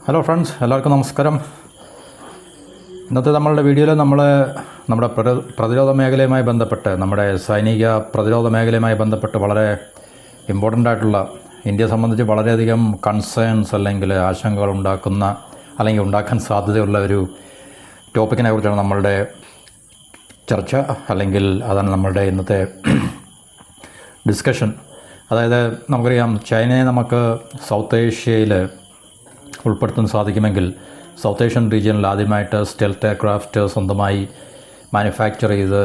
Hello friends, എല്ലാവർക്കും നമസ്കാരം. ഇന്നത്തെ നമ്മളുടെ വീഡിയോയിൽ നമ്മുടെ പ്രതിരോധ മേഖലയുമായി ബന്ധപ്പെട്ട്, നമ്മുടെ സൈനിക പ്രതിരോധ മേഖലയുമായി ബന്ധപ്പെട്ട് വളരെ ഇമ്പോർട്ടൻ്റ് ആയിട്ടുള്ള, ഇന്ത്യയെ സംബന്ധിച്ച് വളരെയധികം കൺസേൺസ് അല്ലെങ്കിൽ ആശങ്കകൾ അല്ലെങ്കിൽ ഉണ്ടാക്കാൻ സാധ്യതയുള്ള ഒരു ടോപ്പിക്കിനെ കുറിച്ചാണ് നമ്മളുടെ ചർച്ച. അല്ലെങ്കിൽ അതാണ് നമ്മളുടെ ഇന്നത്തെ ഡിസ്കഷൻ. അതായത് നമുക്കറിയാം, ചൈനയെ നമുക്ക് സൗത്ത് ഏഷ്യയിൽ ഉൾപ്പെടുത്താൻ സാധിക്കുമെങ്കിൽ സൗത്ത് ഏഷ്യൻ റീജിയനിൽ ആദ്യമായിട്ട് സ്റ്റെൽത്ത് എയർക്രാഫ്റ്റ് സ്വന്തമായി മാനുഫാക്ചർ ചെയ്ത്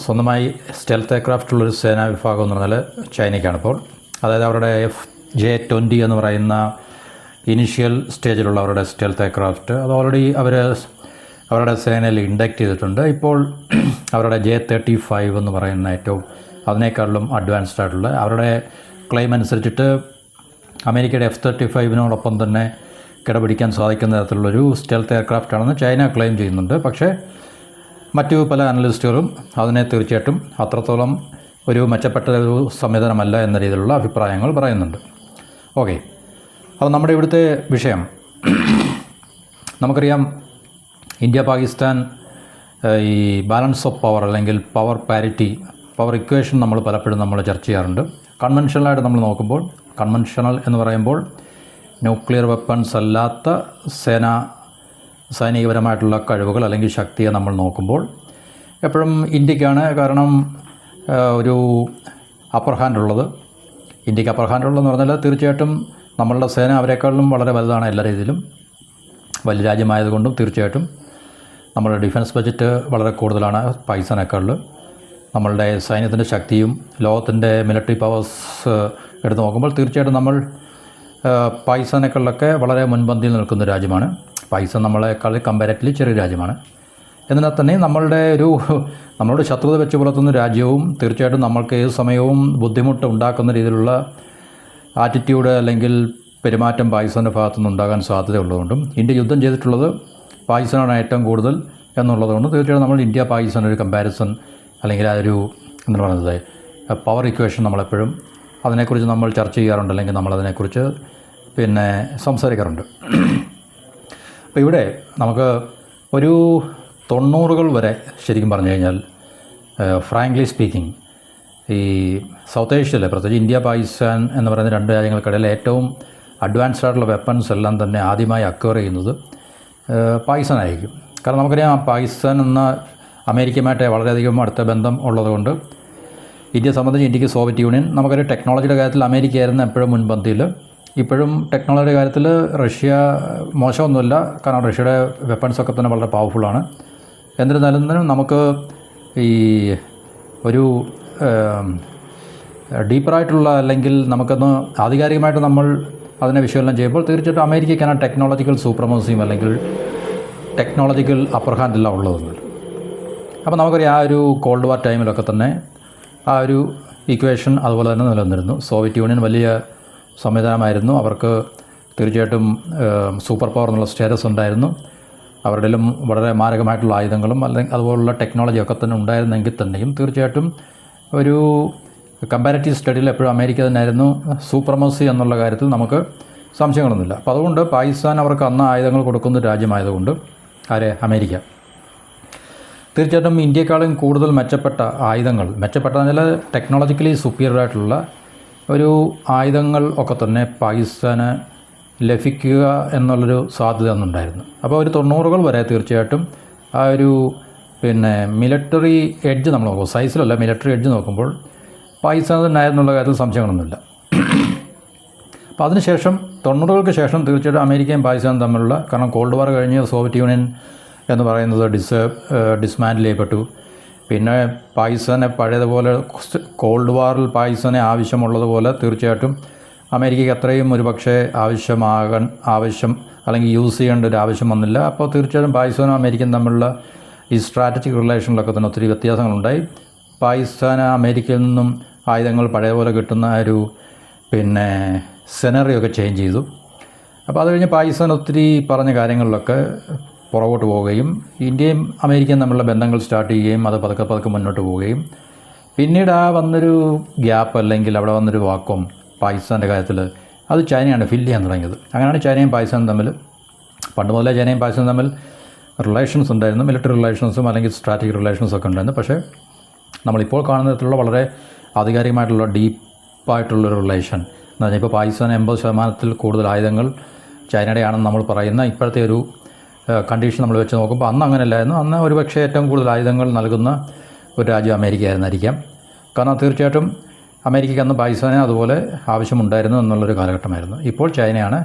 സ്വന്തമായി സ്റ്റെൽത്ത് എയർക്രാഫ്റ്റുള്ളൊരു സേനാ വിഭാഗം എന്ന് പറഞ്ഞാൽ ചൈനയ്ക്കാണ് ഇപ്പോൾ. അതായത് അവരുടെ J-20 എന്ന് പറയുന്ന ഇനീഷ്യൽ സ്റ്റേജിലുള്ള അവരുടെ സ്റ്റെൽത്ത് എയർക്രാഫ്റ്റ് അത് ഓൾറെഡി അവരുടെ സേനയിൽ ഇൻഡക്റ്റ് ചെയ്തിട്ടുണ്ട്. ഇപ്പോൾ അവരുടെ J-35 എന്ന് പറയുന്ന ഏറ്റവും അതിനേക്കാളും അഡ്വാൻസ്ഡ് ആയിട്ടുള്ള, അവരുടെ ക്ലെയിം അനുസരിച്ചിട്ട് അമേരിക്കയുടെ F-35 തന്നെ കിടപിടിക്കാൻ സാധിക്കുന്ന തരത്തിലുള്ളൊരു സ്റ്റെൽത്ത് എയർക്രാഫ്റ്റാണെന്ന് ചൈന ക്ലെയിം ചെയ്യുന്നുണ്ട്. പക്ഷേ മറ്റു പല അനലിസ്റ്റുകളും അതിനെ തീർച്ചയായിട്ടും അത്രത്തോളം ഒരു മെച്ചപ്പെട്ട ഒരു സംവിധാനമല്ല എന്ന രീതിയിലുള്ള അഭിപ്രായങ്ങൾ പറയുന്നുണ്ട്. ഓക്കെ, അപ്പോൾ നമ്മുടെ ഇവിടുത്തെ വിഷയം, നമുക്കറിയാം ഇന്ത്യ പാകിസ്ഥാൻ ഈ ബാലൻസ് ഓഫ് പവർ അല്ലെങ്കിൽ പവർ പാരിറ്റി, പവർ ഇക്വേഷൻ നമ്മൾ പലപ്പോഴും ചർച്ച ചെയ്യാറുണ്ട്. കൺവെൻഷനലായിട്ട് നമ്മൾ നോക്കുമ്പോൾ, കൺവെൻഷണൽ എന്ന് പറയുമ്പോൾ ന്യൂക്ലിയർ വെപ്പൺസ് അല്ലാത്ത സൈനികപരമായിട്ടുള്ള കഴിവുകൾ അല്ലെങ്കിൽ ശക്തിയെ നമ്മൾ നോക്കുമ്പോൾ എപ്പോഴും ഇന്ത്യക്കാണ്. കാരണം ഒരു അപ്പർ ഹാൻഡ് ഉള്ളത്, ഇന്ത്യക്ക് അപ്പർ ഹാൻഡ് ഉള്ളതെന്ന് പറഞ്ഞാൽ തീർച്ചയായിട്ടും നമ്മളുടെ സേന അവരെക്കാളും വളരെ വലുതാണ്. എല്ലാ രീതിയിലും വലിയ രാജ്യമായതുകൊണ്ടും തീർച്ചയായിട്ടും നമ്മളുടെ ഡിഫൻസ് ബഡ്ജറ്റ് വളരെ കൂടുതലാണ് പാകിസ്ഥാനേക്കാളിൽ. നമ്മളുടെ സൈന്യത്തിൻ്റെ ശക്തിയും ലോകത്തിൻ്റെ മിലിറ്ററി പവേഴ്സ് എടുത്ത് നോക്കുമ്പോൾ തീർച്ചയായിട്ടും നമ്മൾ പാകിസ്ഥാനേക്കാളിലൊക്കെ വളരെ മുൻപന്തിയിൽ നിൽക്കുന്ന രാജ്യമാണ്. പാകിസ്ഥാൻ നമ്മളെക്കാൾ കമ്പാരിറ്റീവ്ലി ചെറിയ രാജ്യമാണ്. എന്നാൽ തന്നെ നമ്മളോട് ശത്രുത വെച്ച് പുലർത്തുന്ന രാജ്യവും തീർച്ചയായിട്ടും നമ്മൾക്ക് ഏത് സമയവും ബുദ്ധിമുട്ട് ഉണ്ടാക്കുന്ന രീതിയിലുള്ള ആറ്റിറ്റ്യൂഡ് അല്ലെങ്കിൽ പെരുമാറ്റം പാകിസ്ഥാൻ്റെ ഭാഗത്തുനിന്ന് ഉണ്ടാകാൻ സാധ്യതയുള്ളതുകൊണ്ടും ഇന്ത്യ യുദ്ധം ചെയ്തിട്ടുള്ളത് പാകിസ്ഥാനാണ് ഏറ്റവും കൂടുതൽ എന്നുള്ളതുകൊണ്ട് തീർച്ചയായിട്ടും നമ്മൾ ഇന്ത്യ പാകിസ്ഥാൻ ഒരു കമ്പാരിസൺ അല്ലെങ്കിൽ ആ ഒരു എന്താണ് പറയുന്നത് പവർ ഇക്വേഷൻ നമ്മളെപ്പോഴും അതിനെക്കുറിച്ച് നമ്മൾ ചർച്ച ചെയ്യാറുണ്ട്, അല്ലെങ്കിൽ നമ്മളതിനെക്കുറിച്ച് സംസാരിക്കാറുണ്ട്. അപ്പോൾ ഇവിടെ നമുക്ക് ഒരു 90s വരെ ശരിക്കും പറഞ്ഞു കഴിഞ്ഞാൽ ഫ്രാങ്ക്ലി സ്പീക്കിംഗ് ഈ സൗത്ത് ഏഷ്യയിലെ, പ്രത്യേകിച്ച് ഇന്ത്യ പാകിസ്ഥാൻ എന്ന് പറയുന്ന രണ്ട് രാജ്യങ്ങൾക്കിടയിൽ ഏറ്റവും അഡ്വാൻസ്ഡ് ആയിട്ടുള്ള വെപ്പൺസ് എല്ലാം തന്നെ ആദ്യമായി അക്വയർ ചെയ്യുന്നത് പാകിസ്ഥാനായിരിക്കും. കാരണം നമുക്കറിയാം, പാകിസ്ഥാൻ എന്ന അമേരിക്കയുമായിട്ട് വളരെയധികം അടുത്ത ബന്ധം ഉള്ളതുകൊണ്ട് ഇന്ത്യയെ സംബന്ധിച്ച് ഇന്ത്യക്ക് സോവിയറ്റ് യൂണിയൻ, നമുക്കൊരു ടെക്നോളജിയുടെ കാര്യത്തിൽ അമേരിക്കയായിരുന്നു എപ്പോഴും മുൻപന്തിയിൽ. ഇപ്പോഴും ടെക്നോളജിയുടെ കാര്യത്തിൽ റഷ്യ മോശമൊന്നുമില്ല, കാരണം റഷ്യയുടെ വെപ്പൺസൊക്കെ തന്നെ വളരെ പവർഫുള്ളാണ്. എന്നിരുന്നാലും നമുക്ക് ഈ ഒരു ഡീപ്പറായിട്ടുള്ള, അല്ലെങ്കിൽ നമുക്കൊന്ന് ആധികാരികമായിട്ട് നമ്മൾ അതിനെ വിശകലനം ചെയ്യുമ്പോൾ തീർച്ചയായിട്ടും അമേരിക്കയ്ക്കാണ് ടെക്നോളജിക്കൽ സൂപ്രമസിയും അല്ലെങ്കിൽ ടെക്നോളജിക്കൽ അപ്പർ ഹാൻഡെല്ലാം ഉള്ളതെന്ന്. അപ്പോൾ നമുക്കറിയാം, ആ ഒരു കോൾഡ് വാർ ടൈമിലൊക്കെ തന്നെ ആ ഒരു ഇക്വേഷൻ അതുപോലെ തന്നെ നിലനിന്നിരുന്നു. സോവിയറ്റ് യൂണിയൻ വലിയ സംവിധാനമായിരുന്നു, അവർക്ക് തീർച്ചയായിട്ടും സൂപ്പർ പവർ എന്നുള്ള സ്റ്റാറ്റസ് ഉണ്ടായിരുന്നു. അവരുടെയും വളരെ മാരകമായിട്ടുള്ള ആയുധങ്ങളും അല്ലെങ്കിൽ അതുപോലുള്ള ടെക്നോളജിയൊക്കെ തന്നെ ഉണ്ടായിരുന്നെങ്കിൽ തന്നെയും തീർച്ചയായിട്ടും ഒരു കമ്പാരിറ്റീവ് സ്റ്റഡിയിൽ എപ്പോഴും അമേരിക്ക തന്നെയായിരുന്നു സൂപ്രമസി എന്നുള്ള കാര്യത്തിൽ നമുക്ക് സംശയങ്ങളൊന്നുമില്ല. അപ്പോൾ അതുകൊണ്ട് പാകിസ്ഥാൻ അവർക്ക് അന്ന് ആയുധങ്ങൾ കൊടുക്കുന്ന രാജ്യമായതുകൊണ്ട് അമേരിക്ക തീർച്ചയായിട്ടും ഇന്ത്യയെക്കാളും കൂടുതൽ മെച്ചപ്പെട്ട ആയുധങ്ങൾ, മെച്ചപ്പെട്ടതെന്നാൽ ടെക്നോളജിക്കലി സുപ്പീരിയർ ആയിട്ടുള്ള ഒരു ആയുധങ്ങൾ ഒക്കെ തന്നെ പാകിസ്ഥാന് ലഭിക്കുക എന്നുള്ളൊരു സാധ്യത ഒന്നുണ്ടായിരുന്നു. അപ്പോൾ ഒരു 90s വരെ തീർച്ചയായിട്ടും ആ ഒരു മിലിറ്ററി എഡ്ജ് നമ്മൾ നോക്കുമ്പോൾ, സൈസിലല്ല മിലിറ്ററി എഡ്ജ് നോക്കുമ്പോൾ പാകിസ്ഥാൻ തന്നെയായിരുന്നുള്ള കാര്യത്തിൽ സംശയങ്ങളൊന്നുമില്ല. അപ്പോൾ അതിനുശേഷം 90s ശേഷം തീർച്ചയായിട്ടും അമേരിക്കയും പാകിസ്ഥാനും തമ്മിലുള്ള, കാരണം കോൾഡ് വാർ കഴിഞ്ഞ് സോവിയറ്റ് യൂണിയൻ എന്ന് പറയുന്നത് ഡിസ്മാൻഡിൽ ചെയ്യപ്പെട്ടു. പിന്നെ പാകിസ്ഥാനെ പഴയതുപോലെ കോൾഡ് വാറിൽ പാകിസ്ഥാനെ ആവശ്യമുള്ളതുപോലെ തീർച്ചയായിട്ടും അമേരിക്കയ്ക്ക് അത്രയും ഒരു പക്ഷേ ആവശ്യം അല്ലെങ്കിൽ യൂസ് ചെയ്യേണ്ട ഒരു ആവശ്യം വന്നില്ല. അപ്പോൾ തീർച്ചയായിട്ടും പാകിസ്ഥാനും അമേരിക്കയും തമ്മിലുള്ള ഈ സ്ട്രാറ്റജിക് റിലേഷനിലൊക്കെ തന്നെ ഒത്തിരി വ്യത്യാസങ്ങളുണ്ടായി. പാകിസ്ഥാന് അമേരിക്കയിൽ നിന്നും ആയുധങ്ങൾ പഴയപോലെ കിട്ടുന്ന ഒരു സെനറിയോ ഒക്കെ ചേഞ്ച് ചെയ്തു. അപ്പോൾ അത് കഴിഞ്ഞ് പാകിസ്ഥാൻ ഒത്തിരി പറഞ്ഞ കാര്യങ്ങളിലൊക്കെ പുറകോട്ട് പോവുകയും ഇന്ത്യയും അമേരിക്കയും തമ്മിലുള്ള ബന്ധങ്ങൾ സ്റ്റാർട്ട് ചെയ്യുകയും അത് പതുക്കെ മുന്നോട്ട് പോവുകയും പിന്നീട് ആ വന്നൊരു ഗ്യാപ്പ് അല്ലെങ്കിൽ അവിടെ വന്നൊരു വാക്വം പാകിസ്ഥാൻ്റെ കാര്യത്തിൽ അത് ചൈനയാണ് ഫില്ല് ചെയ്യാൻ തുടങ്ങിയത്. അങ്ങനെയാണ് ചൈനയും പാകിസ്ഥാനും തമ്മിൽ, പണ്ട് മുതലേ ചൈനയും പാകിസ്ഥാനും തമ്മിൽ റിലേഷൻസ് ഉണ്ടായിരുന്നു, മിലിറ്ററി റിലേഷൻസും അല്ലെങ്കിൽ സ്ട്രാറ്റജിക് റിലേഷൻസും ഒക്കെ ഉണ്ടായിരുന്നു. പക്ഷേ നമ്മളിപ്പോൾ കാണുന്ന തരത്തിലുള്ള വളരെ ആധികാരികമായിട്ടുള്ള ഡീപ്പായിട്ടുള്ളൊരു റിലേഷൻ എന്ന് പറഞ്ഞാൽ ഇപ്പോൾ പാകിസ്ഥാൻ 80% കൂടുതൽ ആയുധങ്ങൾ ചൈനയുടെയാണെന്ന് നമ്മൾ പറയുന്ന ഇപ്പോഴത്തെ ഒരു കണ്ടീഷൻ നമ്മൾ വെച്ച് നോക്കുമ്പോൾ അന്ന് അങ്ങനെയല്ലായിരുന്നു. അന്ന് ഒരുപക്ഷേ ഏറ്റവും കൂടുതൽ ആയുധങ്ങൾ നൽകുന്ന ഒരു രാജ്യം അമേരിക്ക ആയിരുന്നായിരിക്കാം. കാരണം തീർച്ചയായിട്ടും അമേരിക്കയ്ക്ക് അന്ന് പാകിസ്ഥാനെ അതുപോലെ ആവശ്യമുണ്ടായിരുന്നു എന്നുള്ളൊരു കാലഘട്ടമായിരുന്നു. ഇപ്പോൾ ചൈനയാണ്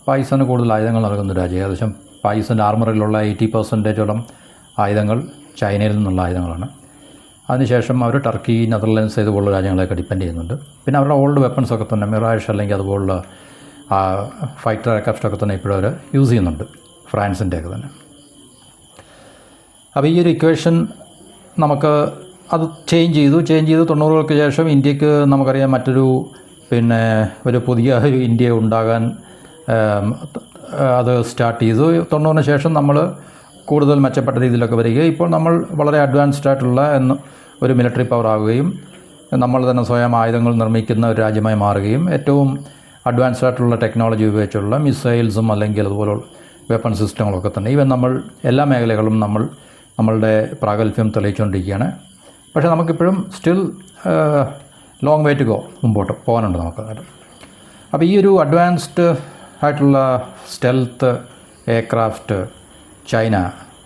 പാകിസ്ഥാന് കൂടുതൽ ആയുധങ്ങൾ നൽകുന്ന രാജ്യം. ഏകദേശം പാകിസ്ഥാൻ്റെ ആർമറിലുള്ള 80% ആയുധങ്ങൾ ചൈനയിൽ നിന്നുള്ള ആയുധങ്ങളാണ്. അതിനുശേഷം അവർ ടർക്കി, നെതർലൻഡ്സ് ഇതുപോലുള്ള രാജ്യങ്ങളെയൊക്കെ ഡിപ്പെൻഡ് ചെയ്യുന്നുണ്ട്. പിന്നെ അവരുടെ ഓൾഡ് വെപ്പൺസൊക്കെ തന്നെ മിറാഷ് അല്ലെങ്കിൽ അതുപോലുള്ള ഫൈറ്റർ എയർക്രാഫ്റ്റൊക്കെ തന്നെ ഇപ്പോഴും അവർ യൂസ് ചെയ്യുന്നുണ്ട്, ഫ്രാൻസിൻ്റെയൊക്കെ തന്നെ. അപ്പോൾ ഈ ഒരു ഇക്വേഷൻ നമുക്ക് അത് ചേഞ്ച് ചെയ്തു 90-കൾക്ക് ശേഷം ഇന്ത്യക്ക് നമുക്കറിയാം മറ്റൊരു ഒരു പുതിയ ഒരു ഇന്ത്യ ഉണ്ടാകാൻ അത് സ്റ്റാർട്ട് ചെയ്തു. 90-ന് ശേഷം നമ്മൾ കൂടുതൽ മെച്ചപ്പെട്ട രീതിയിലൊക്കെ വരികയും ഇപ്പോൾ നമ്മൾ വളരെ അഡ്വാൻസ്ഡ് ആയിട്ടുള്ള ഒരു മിലിറ്ററി പവർ ആവുകയും നമ്മൾ തന്നെ സ്വയം ആയുധങ്ങൾ നിർമ്മിക്കുന്ന ഒരു രാജ്യമായി മാറുകയും ഏറ്റവും അഡ്വാൻസ്ഡ് ആയിട്ടുള്ള ടെക്നോളജി ഉപയോഗിച്ചുള്ള മിസൈൽസും അല്ലെങ്കിൽ അതുപോലുള്ള വെപ്പൺ സിസ്റ്റങ്ങളൊക്കെ തന്നെ ഈവൻ നമ്മൾ എല്ലാ മേഖലകളും നമ്മളുടെ പ്രാഗൽഭ്യം തെളിയിച്ചുകൊണ്ടിരിക്കുകയാണ്. പക്ഷേ നമുക്കിപ്പോഴും still long way to go, മുമ്പോട്ട് പോകാനുണ്ട് നമുക്ക്. അപ്പോൾ ഈ ഒരു അഡ്വാൻസ്ഡ് ആയിട്ടുള്ള സ്റ്റെൽത്ത് എയർക്രാഫ്റ്റ് ചൈന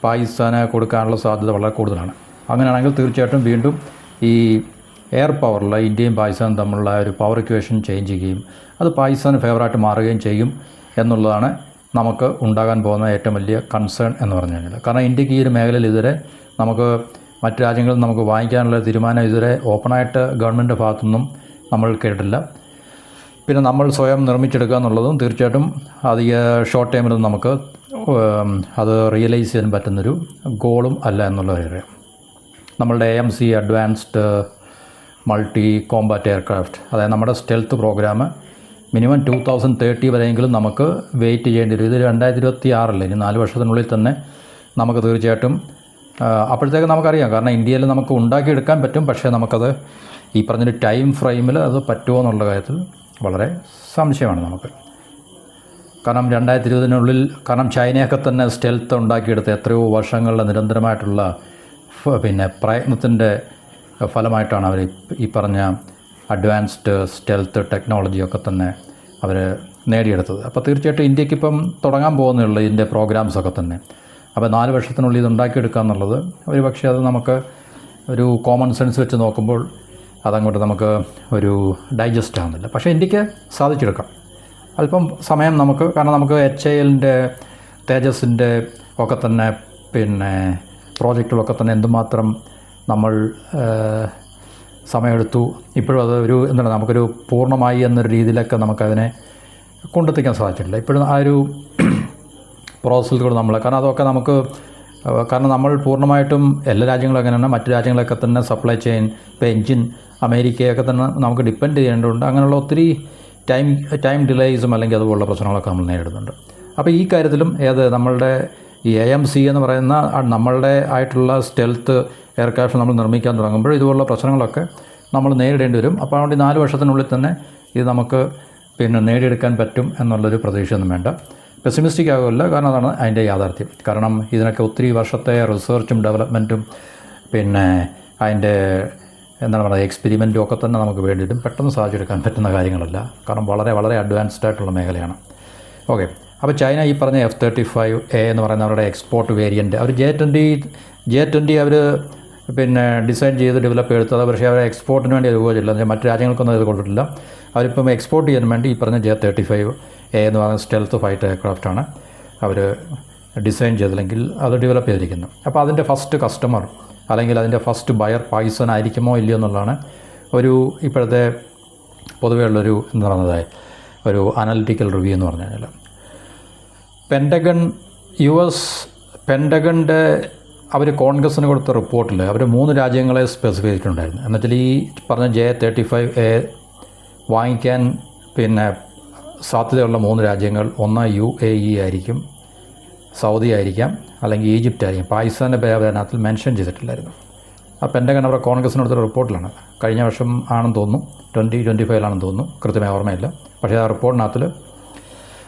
പാകിസ്ഥാന് കൊടുക്കാനുള്ള സാധ്യത വളരെ കൂടുതലാണ്. അങ്ങനെയാണെങ്കിൽ തീർച്ചയായിട്ടും വീണ്ടും ഈ എയർ പവറിൽ ഇന്ത്യയും പാകിസ്ഥാനും തമ്മിലുള്ള ഒരു പവർ ഇക്വേഷൻ ചേഞ്ച് ചെയ്യുകയും അത് പാകിസ്ഥാന് ഫേവറായിട്ട് മാറുകയും ചെയ്യും എന്നുള്ളതാണ് നമുക്ക് ഉണ്ടാകാൻ പോകുന്ന ഏറ്റവും വലിയ കൺസേൺ എന്ന് പറഞ്ഞു കഴിഞ്ഞാൽ. കാരണം ഇന്ത്യക്ക് ഈ ഒരു മേഖലയിൽ ഇതുവരെ നമുക്ക് മറ്റ് രാജ്യങ്ങളിൽ നമുക്ക് വാങ്ങിക്കാനുള്ള തീരുമാനം ഇതുവരെ ഓപ്പണായിട്ട് ഗവൺമെൻറ് ഭാഗത്തുനിന്നും നമ്മൾ കേട്ടിട്ടില്ല. പിന്നെ നമ്മൾ സ്വയം നിർമ്മിച്ചെടുക്കുക എന്നുള്ളതും തീർച്ചയായിട്ടും അധിക ഷോർട്ട് ടൈമിലൊന്നും നമുക്ക് അത് റിയലൈസ് ചെയ്യാൻ പറ്റുന്നൊരു ഗോളും അല്ല എന്നുള്ളതറിയാം. നമ്മളുടെ AMC advanced multi Kombat aircraft, അതായത് നമ്മുടെ സ്റ്റെൽത്ത് പ്രോഗ്രാം മിനിമം 2030 വരെയെങ്കിലും നമുക്ക് വെയിറ്റ് ചെയ്യേണ്ടി വരും. ഇത് 2026 ഇനി 4 വർഷത്തിനുള്ളിൽ തന്നെ നമുക്ക് തീർച്ചയായിട്ടും അപ്പോഴത്തേക്ക് നമുക്കറിയാം. കാരണം ഇന്ത്യയിൽ നമുക്ക് ഉണ്ടാക്കിയെടുക്കാൻ പറ്റും, പക്ഷേ നമുക്കത് ഈ പറഞ്ഞൊരു ടൈം ഫ്രെയിമിൽ അത് പറ്റുമോ എന്നുള്ള കാര്യത്തിൽ വളരെ സംശയമാണ് നമുക്ക്. കാരണം 2020-നുള്ളിൽ, കാരണം ചൈനയൊക്കെ തന്നെ സ്റ്റെൽത്ത് ഉണ്ടാക്കിയെടുത്ത് എത്രയോ വർഷങ്ങളുടെ നിരന്തരമായിട്ടുള്ള പ്രയത്നത്തിൻ്റെ ഫലമായിട്ടാണ് അവർ ഈ പറഞ്ഞ അഡ്വാൻസ്ഡ് സ്റ്റെൽത്ത് ടെക്നോളജിയൊക്കെ തന്നെ അവർ നേടിയെടുത്തത്. അപ്പോൾ തീർച്ചയായിട്ടും ഇന്ത്യക്കിപ്പം തുടങ്ങാൻ പോകുന്നുള്ളൂ ഇതിൻ്റെ പ്രോഗ്രാംസൊക്കെ തന്നെ. അപ്പോൾ 4 വർഷത്തിനുള്ളിൽ ഇത് ഉണ്ടാക്കിയെടുക്കുക എന്നുള്ളത് ഒരു പക്ഷേ അത് നമുക്ക് ഒരു കോമൺ സെൻസ് വെച്ച് നോക്കുമ്പോൾ അതങ്ങോട്ട് നമുക്ക് ഒരു ഡൈജസ്റ്റ് ആകുന്നില്ല. പക്ഷേ ഇന്ത്യക്ക് സാധിച്ചെടുക്കാം. അല്പം സമയം നമുക്ക്, കാരണം നമുക്ക് HALൻ്റെ തേജസിൻ്റെ ഒക്കെ തന്നെ പ്രോജക്റ്റുകളൊക്കെ തന്നെ എന്തുമാത്രം നമ്മൾ സമയമെടുത്തു. ഇപ്പോഴും അത് നമുക്കൊരു പൂർണ്ണമായി എന്നൊരു രീതിയിലൊക്കെ നമുക്കതിനെ കൊണ്ടെത്തിക്കാൻ സാധിച്ചിട്ടില്ല. ഇപ്പോഴും ആ ഒരു പ്രോസസ്സിൽ കൂടെ കാരണം അതൊക്കെ നമുക്ക്, കാരണം നമ്മൾ പൂർണ്ണമായിട്ടും എല്ലാ രാജ്യങ്ങളും എങ്ങനെയാണ് മറ്റു രാജ്യങ്ങളൊക്കെ തന്നെ സപ്ലൈ ചെയിൻ, ഇപ്പോൾ എൻജിൻ അമേരിക്കയൊക്കെ തന്നെ നമുക്ക് ഡിപ്പെൻഡ് ചെയ്യേണ്ടതുണ്ട്. അങ്ങനെയുള്ള ഒത്തിരി ടൈം ഡിലേയ്സും അല്ലെങ്കിൽ അതുപോലുള്ള പ്രശ്നങ്ങളൊക്കെ നമ്മൾ നേരിടുന്നുണ്ട്. അപ്പോൾ ഈ കാര്യത്തിലും നമ്മളുടെ ഈ AMC എന്ന് പറയുന്ന നമ്മളുടെ ആയിട്ടുള്ള സ്റ്റെൽത്ത് എയർക്രാഫ്റ്റ് നമ്മൾ നിർമ്മിക്കാൻ തുടങ്ങുമ്പോൾ ഇതുപോലുള്ള പ്രശ്നങ്ങളൊക്കെ നമ്മൾ നേരിടേണ്ടി വരും. അപ്പോൾ അതുകൊണ്ട് 4 വർഷത്തിനുള്ളിൽ തന്നെ ഇത് നമുക്ക് നേടിയെടുക്കാൻ പറ്റും എന്നുള്ളൊരു പ്രതീക്ഷയൊന്നും വേണ്ട. പെസിമിസ്റ്റിക് ആകുമല്ല, കാരണം അതാണ് അതിൻ്റെ യാഥാർത്ഥ്യം. കാരണം ഇതിനൊക്കെ ഒത്തിരി വർഷത്തെ റിസർച്ചും ഡെവലപ്മെൻറ്റും അതിൻ്റെ എക്സ്പെരിമെൻറ്റും ഒക്കെ തന്നെ നമുക്ക് വേണ്ടി വരും. പെട്ടെന്ന് സാധിച്ചെടുക്കാൻ പറ്റുന്ന കാര്യങ്ങളല്ല, കാരണം വളരെ വളരെ അഡ്വാൻസ്ഡ് ആയിട്ടുള്ള മേഖലയാണ്. ഓക്കെ, അപ്പോൾ ചൈന ഈ പറഞ്ഞ F-35A എന്ന് പറയുന്ന അവരുടെ എക്സ്പോർട്ട് വേരിയൻറ്റ് അവർ J-20 അവർ ഡിസൈൻ ചെയ്ത് ഡെവലപ്പ് ചെയ്തെടുത്തത്. പക്ഷേ അവർ എക്സ്പോർട്ടിന് വേണ്ടി അത് ഉപയോഗിച്ചില്ല, മറ്റു രാജ്യങ്ങൾക്കൊന്നും അത് കൊടുത്തിട്ടില്ല. അവരിപ്പം എക്സ്പോർട്ട് ചെയ്യാൻ വേണ്ടി ഈ പറഞ്ഞ J-35A എന്ന് പറയുന്ന സ്റ്റെൽത്ത് ഫൈറ്റർ എയർക്രാഫ്റ്റാണ് അവർ ഡിസൈൻ ചെയ്തില്ലെങ്കിൽ അത് ഡെവലപ്പ് ചെയ്തിരിക്കുന്നത്. അപ്പോൾ അതിൻ്റെ ഫസ്റ്റ് കസ്റ്റമർ അല്ലെങ്കിൽ അതിൻ്റെ ഫസ്റ്റ് ബയർ പാകിസ്ഥാൻ ആയിരിക്കുമോ ഇല്ലയോ എന്നുള്ളതാണ് ഇപ്പോഴത്തെ പൊതുവേ ഉള്ളൊരു ഒരു അനലിറ്റിക്കൽ റിവ്യൂ എന്ന് പറഞ്ഞു കഴിഞ്ഞാൽ. പെൻറ്റഗണിൻ്റെ അവർ കോൺഗ്രസ്സിന് കൊടുത്ത റിപ്പോർട്ടിൽ അവർ 3 രാജ്യങ്ങളെ സ്പെസിഫൈ ചെയ്തിട്ടുണ്ടായിരുന്നു. എന്നുവെച്ചാൽ ഈ പറഞ്ഞ J-35A വാങ്ങിക്കാൻ സാധ്യതയുള്ള 3 രാജ്യങ്ങൾ, ഒന്ന് UAE ആയിരിക്കും, സൗദി ആയിരിക്കാം, അല്ലെങ്കിൽ ഈജിപ്റ്റ് ആയിരിക്കും. പാകിസ്ഥാൻ്റെ പേര് അതിനകത്ത് മെൻഷൻ ചെയ്തിട്ടില്ലായിരുന്നു. ആ പെൻറ്റഗൺ അവരുടെ കോൺഗ്രസ്സിന് കൊടുത്ത റിപ്പോർട്ടിലാണ്. കഴിഞ്ഞ വർഷം ആണെന്ന് തോന്നുന്നു, 2025 തോന്നുന്നു, കൃത്യമായ ഓർമ്മയില്ല. പക്ഷേ ആ റിപ്പോർട്ടിനകത്തിൽ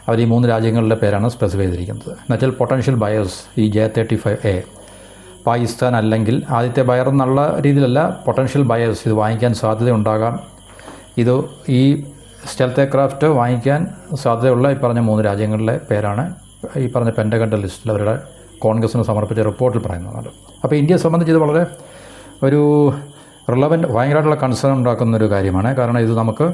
അവർ ഈ 3 രാജ്യങ്ങളുടെ പേരാണ് സ്പെസിഫൈ ചെയ്തിരിക്കുന്നത്. എന്നുവെച്ചാൽ പൊട്ടൻഷ്യൽ ബയേഴ്സ് ഈ J-35A പാകിസ്ഥാൻ അല്ലെങ്കിൽ ആദ്യത്തെ ബയർ എന്നുള്ള രീതിയിലല്ല, പൊട്ടൻഷ്യൽ ബയേഴ്സ് ഇത് വാങ്ങിക്കാൻ സാധ്യതയുണ്ടാകാം. ഇത് ഈ സ്റ്റെൽത്ത് എയർക്രാഫ്റ്റ് വാങ്ങിക്കാൻ സാധ്യതയുള്ള ഈ പറഞ്ഞ 3 രാജ്യങ്ങളിലെ പേരാണ് ഈ പറഞ്ഞ പെൻറ്റഗണിൻ്റെ ലിസ്റ്റിൽ അവരുടെ കോൺഗ്രസ്സിന് സമർപ്പിച്ച റിപ്പോർട്ടിൽ പറയുന്നത്. അപ്പോൾ ഇന്ത്യയെ സംബന്ധിച്ച് ഇത് വളരെ ഒരു റിലവൻറ്റ് ഭയങ്കരമായിട്ടുള്ള കൺസേൺ ഉണ്ടാക്കുന്നൊരു കാര്യമാണ്. കാരണം ഇത് നമുക്ക്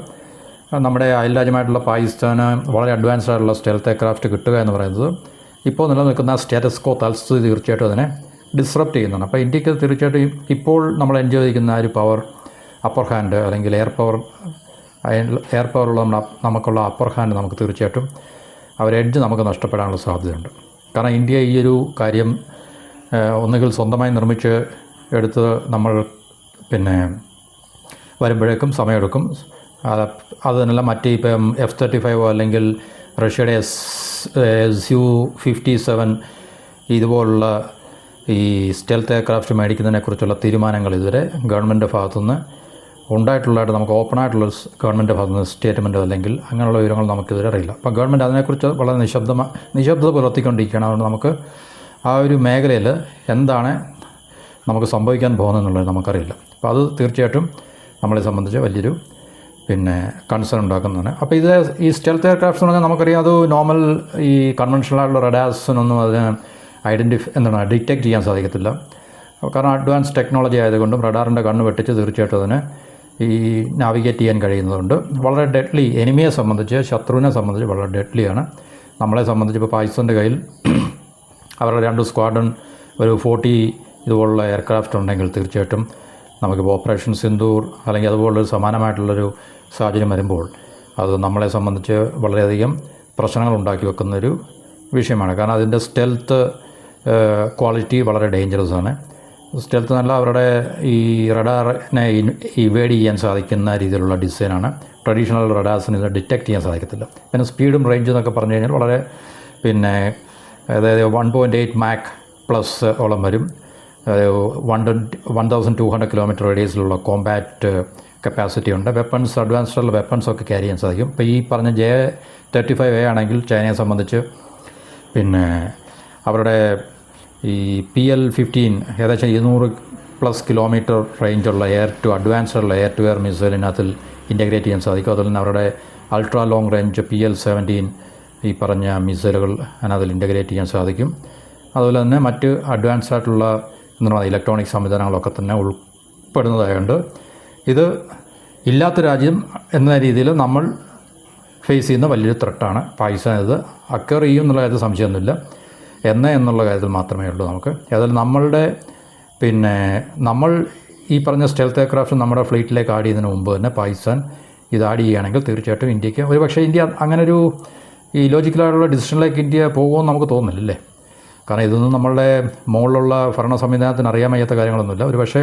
നമ്മുടെ അയൽ രാജ്യമായിട്ടുള്ള പാകിസ്ഥാന് വളരെ അഡ്വാൻസ്ഡ് ആയിട്ടുള്ള സ്റ്റെൽത്ത് എയർക്രാഫ്റ്റ് കിട്ടുക എന്ന് പറയുന്നത് ഇപ്പോൾ നിലനിൽക്കുന്ന സ്റ്റാറ്റസ് കോ തൽസ്ഥിതി തീർച്ചയായിട്ടും അതിനെ ഡിസ്റപ്റ്റ് ചെയ്യുന്നതാണ്. അപ്പോൾ ഇന്ത്യക്ക് തീർച്ചയായിട്ടും ഇപ്പോൾ നമ്മൾ എൻജോയ് ചെയ്യുന്ന ഒരു പവർ അപ്പർ ഹാൻഡ് അല്ലെങ്കിൽ എയർ പവറുള്ള നമുക്കുള്ള അപ്പർ ഹാൻഡ് നമുക്ക് തീർച്ചയായിട്ടും എഡ്ജ് നമുക്ക് നഷ്ടപ്പെടാനുള്ള സാധ്യതയുണ്ട്. കാരണം ഇന്ത്യ ഈ ഒരു കാര്യം ഒന്നുകിൽ സ്വന്തമായി നിർമ്മിച്ച് എടുത്ത് നമ്മൾ പിന്നെ വരുമ്പോഴേക്കും സമയമെടുക്കും. അതിനെല്ലാം മറ്റ് ഇപ്പം F-35 അല്ലെങ്കിൽ റഷ്യയുടെ Su-57 ഇതുപോലുള്ള ഈ സ്റ്റെൽത്ത് എയർക്രാഫ്റ്റ് മേടിക്കുന്നതിനെക്കുറിച്ചുള്ള തീരുമാനങ്ങൾ ഇതുവരെ ഗവൺമെൻറ്റിൻ്റെ ഭാഗത്തുനിന്ന് ഉണ്ടായിട്ടുള്ളതായിട്ട് നമുക്ക് ഓപ്പണായിട്ടുള്ള ഗവൺമെൻറ്റിൻ്റെ ഭാഗത്തുനിന്ന് സ്റ്റേറ്റ്മെൻറ്റോ അല്ലെങ്കിൽ അങ്ങനെയുള്ള വിവരങ്ങൾ നമുക്കിതുവരെ അറിയില്ല. അപ്പോൾ ഗവൺമെൻറ് അതിനെക്കുറിച്ച് വളരെ നിശബ്ദത പുലർത്തിക്കൊണ്ടിരിക്കുകയാണ്. അതുകൊണ്ട് നമുക്ക് ആ ഒരു മേഖലയിൽ എന്താണ് നമുക്ക് സംഭവിക്കാൻ പോകുന്നതെന്നുള്ളത് നമുക്കറിയില്ല. അപ്പോൾ അത് തീർച്ചയായിട്ടും നമ്മളെ സംബന്ധിച്ച് വലിയൊരു കൺസേൺ ഉണ്ടാക്കുന്നതാണ്. അപ്പോൾ ഇത് ഈ സ്റ്റെൽത്ത് എയർക്രാഫ്റ്റ്സ് എന്ന് പറഞ്ഞാൽ നമുക്കറിയാം അത് നോർമൽ ഈ കൺവെൻഷണലായിട്ടുള്ള റഡാർസിനൊന്നും അതിന് ഡിറ്റക്റ്റ് ചെയ്യാൻ സാധിക്കത്തില്ല. കാരണം അഡ്വാൻസ് ടെക്നോളജി ആയതുകൊണ്ടും റഡാറിൻ്റെ കണ്ണ് വെട്ടിച്ച് തീർച്ചയായിട്ടും അതിന് ഈ നാവിഗേറ്റ് ചെയ്യാൻ കഴിയുന്നതുകൊണ്ട് വളരെ ഡെഡ്ലി, എനിമിയെ സംബന്ധിച്ച് ശത്രുവിനെ സംബന്ധിച്ച് വളരെ ഡെഡ്ലിയാണ്. നമ്മളെ സംബന്ധിച്ച് ഇപ്പോൾ പാകിസ്ഥാൻ്റെ കയ്യിൽ അവരുടെ 2 സ്ക്വാഡ്രൺ ഒരു 40 ഇതുപോലുള്ള എയർക്രാഫ്റ്റ് ഉണ്ടെങ്കിൽ തീർച്ചയായിട്ടും നമുക്കിപ്പോൾ ഓപ്പറേഷൻ സിന്ദൂർ അല്ലെങ്കിൽ അതുപോലുള്ളൊരു സമാനമായിട്ടുള്ളൊരു സാഹചര്യം വരുമ്പോൾ അത് നമ്മളെ സംബന്ധിച്ച് വളരെയധികം പ്രശ്നങ്ങൾ ഉണ്ടാക്കി വെക്കുന്നൊരു വിഷയമാണ്. കാരണം അതിൻ്റെ സ്റ്റെൽത്ത് ക്വാളിറ്റി വളരെ ഡേഞ്ചറസ് ആണ്. സ്റ്റെൽത്ത് നല്ല അവരുടെ ഈ റഡാറിനെ ഇവേഡ് ചെയ്യാൻ സാധിക്കുന്ന രീതിയിലുള്ള ഡിസൈനാണ്. ട്രഡീഷണൽ റഡാർസിന് ഇത് ഡിറ്റക്റ്റ് ചെയ്യാൻ സാധിക്കത്തില്ല. പിന്നെ സ്പീഡും റേഞ്ചും എന്നൊക്കെ പറഞ്ഞു കഴിഞ്ഞാൽ വളരെ അതായത് 1.8 മാക്ക് പ്ലസ് ഓളം വരും. 1200 കിലോമീറ്റർ റേഡിയസിലുള്ള കോമ്പാറ്റ് കപ്പാസിറ്റി ഉണ്ട്. വെപ്പൺസ്, അഡ്വാൻസ്ഡുള്ള വെപ്പൺസൊക്കെ ക്യാരി ചെയ്യാൻ സാധിക്കും. ഇപ്പോൾ ഈ പറഞ്ഞ J-35A ആണെങ്കിൽ ചൈനയെ സംബന്ധിച്ച് അവരുടെ ഈ PL-15 ഏകദേശം 200+ കിലോമീറ്റർ റേഞ്ചുള്ള അഡ്വാൻസ്ഡുള്ള എയർ ടു എയർ മിസൈലിനകത്തിൽ ഇൻ്റഗ്രേറ്റ് ചെയ്യാൻ സാധിക്കും. അതുപോലെ തന്നെ അവരുടെ അൾട്രാ ലോങ് റേഞ്ച് PL-17 ഈ പറഞ്ഞ മിസൈലുകൾ അതിനകത്തിൽ ഇൻ്റഗ്രേറ്റ് ചെയ്യാൻ സാധിക്കും. അതുപോലെ തന്നെ മറ്റ് അഡ്വാൻസ്ഡ് ആയിട്ടുള്ള ഇലക്ട്രോണിക് സംവിധാനങ്ങളൊക്കെ തന്നെ ഉൾപ്പെടുന്നതായതുകൊണ്ട് ഇത് ഇല്ലാത്ത രാജ്യം എന്ന രീതിയിൽ നമ്മൾ ഫേസ് ചെയ്യുന്ന വലിയൊരു ത്രെട്ടാണ് പാകിസ്ഥാൻ. ഇത് അക്വയർ ചെയ്യും എന്നുള്ള കാര്യത്തിൽ സംശയമൊന്നുമില്ല, എന്നുള്ള കാര്യത്തിൽ മാത്രമേ ഉള്ളൂ നമുക്ക്. ഏതായാലും നമ്മൾ ഈ പറഞ്ഞ സ്റ്റെൽത്ത് എയർക്രാഫ്റ്റ് നമ്മുടെ ഫ്ലീറ്റിലേക്ക് ആഡ് ചെയ്യുന്നതിന് മുമ്പ് തന്നെ പാകിസ്ഥാൻ ഇത് ആഡ് ചെയ്യുകയാണെങ്കിൽ തീർച്ചയായിട്ടും ഇന്ത്യക്ക് പക്ഷേ ഇന്ത്യ അങ്ങനൊരു ഈ ലോജിക്കലായിട്ടുള്ള ഡിസിഷനിലേക്ക് ഇന്ത്യ പോകുമെന്ന് നമുക്ക് തോന്നുന്നില്ലല്ലേ. കാരണം ഇതൊന്നും നമ്മളുടെ മുകളിലുള്ള ഭരണ സംവിധാനത്തിന് അറിയാൻ വയ്യാത്ത കാര്യങ്ങളൊന്നുമില്ല. പക്ഷേ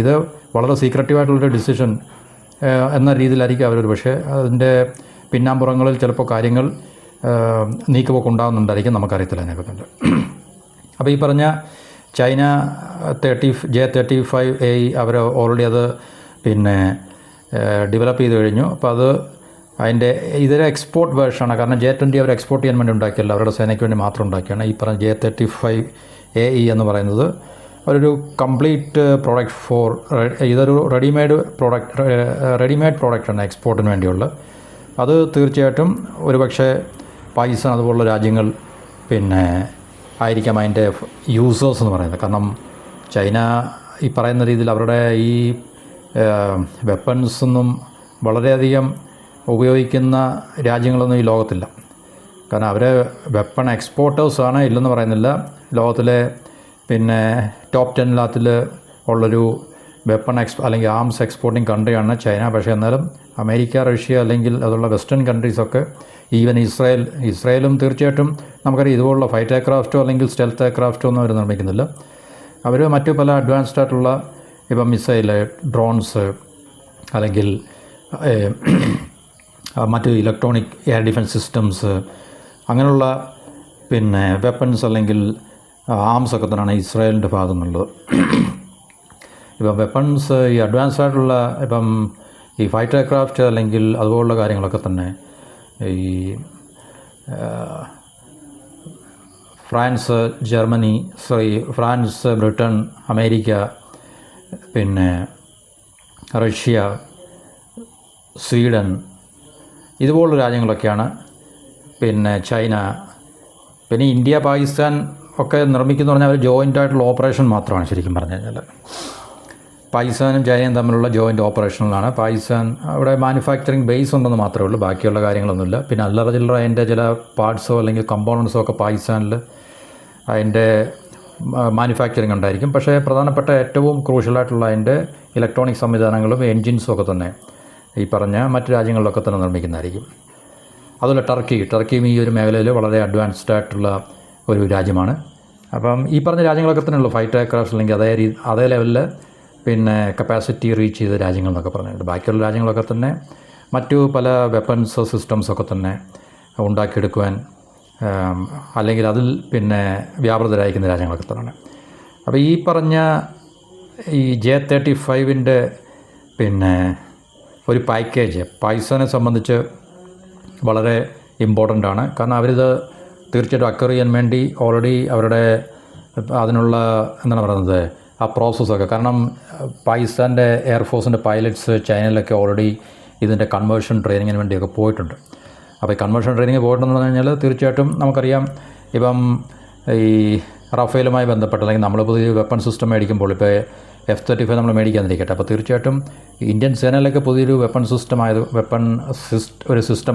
ഇത് വളരെ സീക്രട്ടീവായിട്ടുള്ളൊരു ഡിസിഷൻ എന്ന രീതിയിലായിരിക്കും അവരൊരു പക്ഷേ അതിൻ്റെ പിന്നാമ്പുറങ്ങളിൽ ചിലപ്പോൾ കാര്യങ്ങൾ നീക്കുപോക്ക് ഉണ്ടാകുന്നുണ്ടായിരിക്കും, നമുക്കറിയത്തില്ല അതിനെക്കുറിച്ച്. അപ്പോൾ ഈ പറഞ്ഞ ചൈന J-35A അവർ ഓൾറെഡി അത് ഡെവലപ്പ് ചെയ്ത് കഴിഞ്ഞു. അപ്പോൾ അത് അതിൻ്റെ ഇതൊരു എക്സ്പോർട്ട് വേർഷനാണ്. കാരണം J-20 അവർ എക്സ്പോർട്ട് ചെയ്യാൻ വേണ്ടി ഉണ്ടാക്കിയല്ല, അവരുടെ സേനയ്ക്ക് വേണ്ടി മാത്രം ഉണ്ടാക്കിയാണ്. ഈ പറഞ്ഞ J-35AE എന്ന് പറയുന്നത് ഒരു കംപ്ലീറ്റ് പ്രോഡക്റ്റ് ഇതൊരു റെഡിമെയ്ഡ് പ്രോഡക്റ്റാണ് എക്സ്പോർട്ടിന് വേണ്ടിയുള്ള. അത് തീർച്ചയായിട്ടും ഒരുപക്ഷെ പാകിസ്ഥാൻ അതുപോലുള്ള രാജ്യങ്ങൾ ആയിരിക്കാം അതിൻ്റെ യൂസേഴ്സ് എന്ന് പറയുന്നത്. കാരണം ചൈന ഈ പറയുന്ന രീതിയിൽ അവരുടെ ഈ വെപ്പൺസൊന്നും വളരെയധികം ഉപയോഗിക്കുന്ന രാജ്യങ്ങളൊന്നും ഈ ലോകത്തില്ല. കാരണം അവർ വെപ്പൺ എക്സ്പോർട്ടേഴ്സാണ്, ഇല്ലെന്ന് പറയുന്നില്ല. ലോകത്തിലെ ടോപ്പ് 10 ഉള്ളൊരു വെപ്പൺ അല്ലെങ്കിൽ ആംസ് എക്സ്പോർട്ടിങ് കൺട്രിയാണ് ചൈന. പക്ഷേ എന്നാലും അമേരിക്ക, റഷ്യ അല്ലെങ്കിൽ അതുള്ള വെസ്റ്റേൺ കൺട്രീസൊക്കെ, ഈവൻ ഇസ്രായേലും തീർച്ചയായിട്ടും നമുക്കറിയാം ഇതുപോലുള്ള ഫൈറ്റ് എയർക്രാഫ്റ്റോ അല്ലെങ്കിൽ സ്റ്റെൽത്ത് എയർക്രാഫ്റ്റോ ഒന്നും അവർ നിർമ്മിക്കുന്നില്ല. അവർ മറ്റു പല അഡ്വാൻസ്ഡ് ആയിട്ടുള്ള ഇപ്പം മിസൈല്, ഡ്രോൺസ് അല്ലെങ്കിൽ മറ്റ് ഇലക്ട്രോണിക് എയർ ഡിഫൻസ് സിസ്റ്റംസ് അങ്ങനെയുള്ള വെപ്പൺസ് അല്ലെങ്കിൽ ആംസ് ഒക്കെ തന്നെയാണ് ഇസ്രായേലിൻ്റെ ഭാഗത്തു നിന്നുള്ളത്. ഇപ്പം വെപ്പൺസ് ഈ അഡ്വാൻസ്ഡ് ആയിട്ടുള്ള ഇപ്പം ഈ ഫൈറ്റർ എയർക്രാഫ്റ്റ് അല്ലെങ്കിൽ അതുപോലുള്ള കാര്യങ്ങളൊക്കെ തന്നെ ഈ France, Germany, France, Britain, America, പിന്നെ റഷ്യ, സ്വീഡൻ, ഇതുപോലുള്ള രാജ്യങ്ങളൊക്കെയാണ്. പിന്നെ ചൈന, പിന്നെ ഇന്ത്യ, പാകിസ്ഥാൻ ഒക്കെ നിർമ്മിക്കുന്നു പറഞ്ഞാൽ അവർ ജോയിൻ്റ് ആയിട്ടുള്ള ഓപ്പറേഷൻ മാത്രമാണ്. ശരിക്കും പറഞ്ഞു കഴിഞ്ഞാൽ പാകിസ്ഥാനും ചൈനയും തമ്മിലുള്ള ജോയിൻ്റ് ഓപ്പറേഷനിലാണ്. പാകിസ്ഥാൻ അവിടെ മാനുഫാക്ചറിങ് ബേസ് ഉണ്ടെന്ന് മാത്രമേ ഉള്ളൂ, ബാക്കിയുള്ള കാര്യങ്ങളൊന്നുമില്ല. പിന്നെ അല്ലറ ചില്ലറ അതിൻ്റെ ചില പാർട്സോ അല്ലെങ്കിൽ കമ്പോണൻസോ ഒക്കെ പാകിസ്ഥാനിൽ അതിൻ്റെ മാനുഫാക്ചറിങ് ഉണ്ടായിരിക്കും. പക്ഷേ പ്രധാനപ്പെട്ട ഏറ്റവും ക്രൂഷ്യലായിട്ടുള്ള അതിൻ്റെ ഇലക്ട്രോണിക് സംവിധാനങ്ങളും എൻജിൻസും ഒക്കെ തന്നെ ഈ പറഞ്ഞ മറ്റ് രാജ്യങ്ങളിലൊക്കെ തന്നെ നിർമ്മിക്കുന്നതായിരിക്കും. അതുപോലെ ടർക്കിയും ഈ ഒരു മേഖലയിൽ വളരെ അഡ്വാൻസ്ഡ് ആയിട്ടുള്ള ഒരു രാജ്യമാണ്. അപ്പം ഈ പറഞ്ഞ രാജ്യങ്ങളൊക്കെ തന്നെയുള്ളൂ ഫൈറ്റർ എയർക്രാഫ്റ്റ്സ് അല്ലെങ്കിൽ അതേ ലെവലിൽ പിന്നെ കപ്പാസിറ്റി റീച്ച് ചെയ്ത രാജ്യങ്ങൾ എന്നൊക്കെ പറഞ്ഞിട്ടുണ്ട്. ബാക്കിയുള്ള രാജ്യങ്ങളൊക്കെ തന്നെ മറ്റു പല വെപ്പൺസ് സിസ്റ്റംസൊക്കെ തന്നെ ഉണ്ടാക്കിയെടുക്കുവാൻ അല്ലെങ്കിൽ അതിൽ പിന്നെ വ്യാപൃതരായിരിക്കുന്ന രാജ്യങ്ങളൊക്കെ തന്നെയാണ്. അപ്പോൾ ഈ പറഞ്ഞ ഈ J-35 പിന്നെ ഒരു പാക്കേജ് പാകിസ്ഥാനെ സംബന്ധിച്ച് വളരെ ഇമ്പോർട്ടൻ്റ് ആണ്. കാരണം അവരിത് തീർച്ചയായിട്ടും അക്വയർ ചെയ്യാൻ വേണ്ടി ഓൾറെഡി അവരുടെ അതിനുള്ള എന്താണ് പറയുന്നത് ആ പ്രോസസ്സൊക്കെ, കാരണം പാകിസ്ഥാൻ്റെ എയർഫോഴ്സിൻ്റെ പൈലറ്റ്സ് ചൈനയിലൊക്കെ ഓൾറെഡി ഇതിൻ്റെ കൺവേർഷൻ ട്രെയിനിങ്ങിന് വേണ്ടിയൊക്കെ പോയിട്ടുണ്ട്. അപ്പോൾ ഈ കൺവേർഷൻ ട്രെയിനിങ് പോയിട്ടുണ്ടെന്ന് പറഞ്ഞു കഴിഞ്ഞാൽ തീർച്ചയായിട്ടും നമുക്കറിയാം, ഇപ്പം ഈ റഫേലുമായി ബന്ധപ്പെട്ട് അല്ലെങ്കിൽ നമ്മൾ പുതിയ വെപ്പൺ സിസ്റ്റം മേടിക്കുമ്പോൾ ഇപ്പോൾ F-35 നമ്മൾ മേടിക്കാതിരിക്കട്ടെ, അപ്പോൾ തീർച്ചയായിട്ടും ഇന്ത്യൻ സേനയിലൊക്കെ പുതിയൊരു വെപ്പൺ സിസ്റ്റം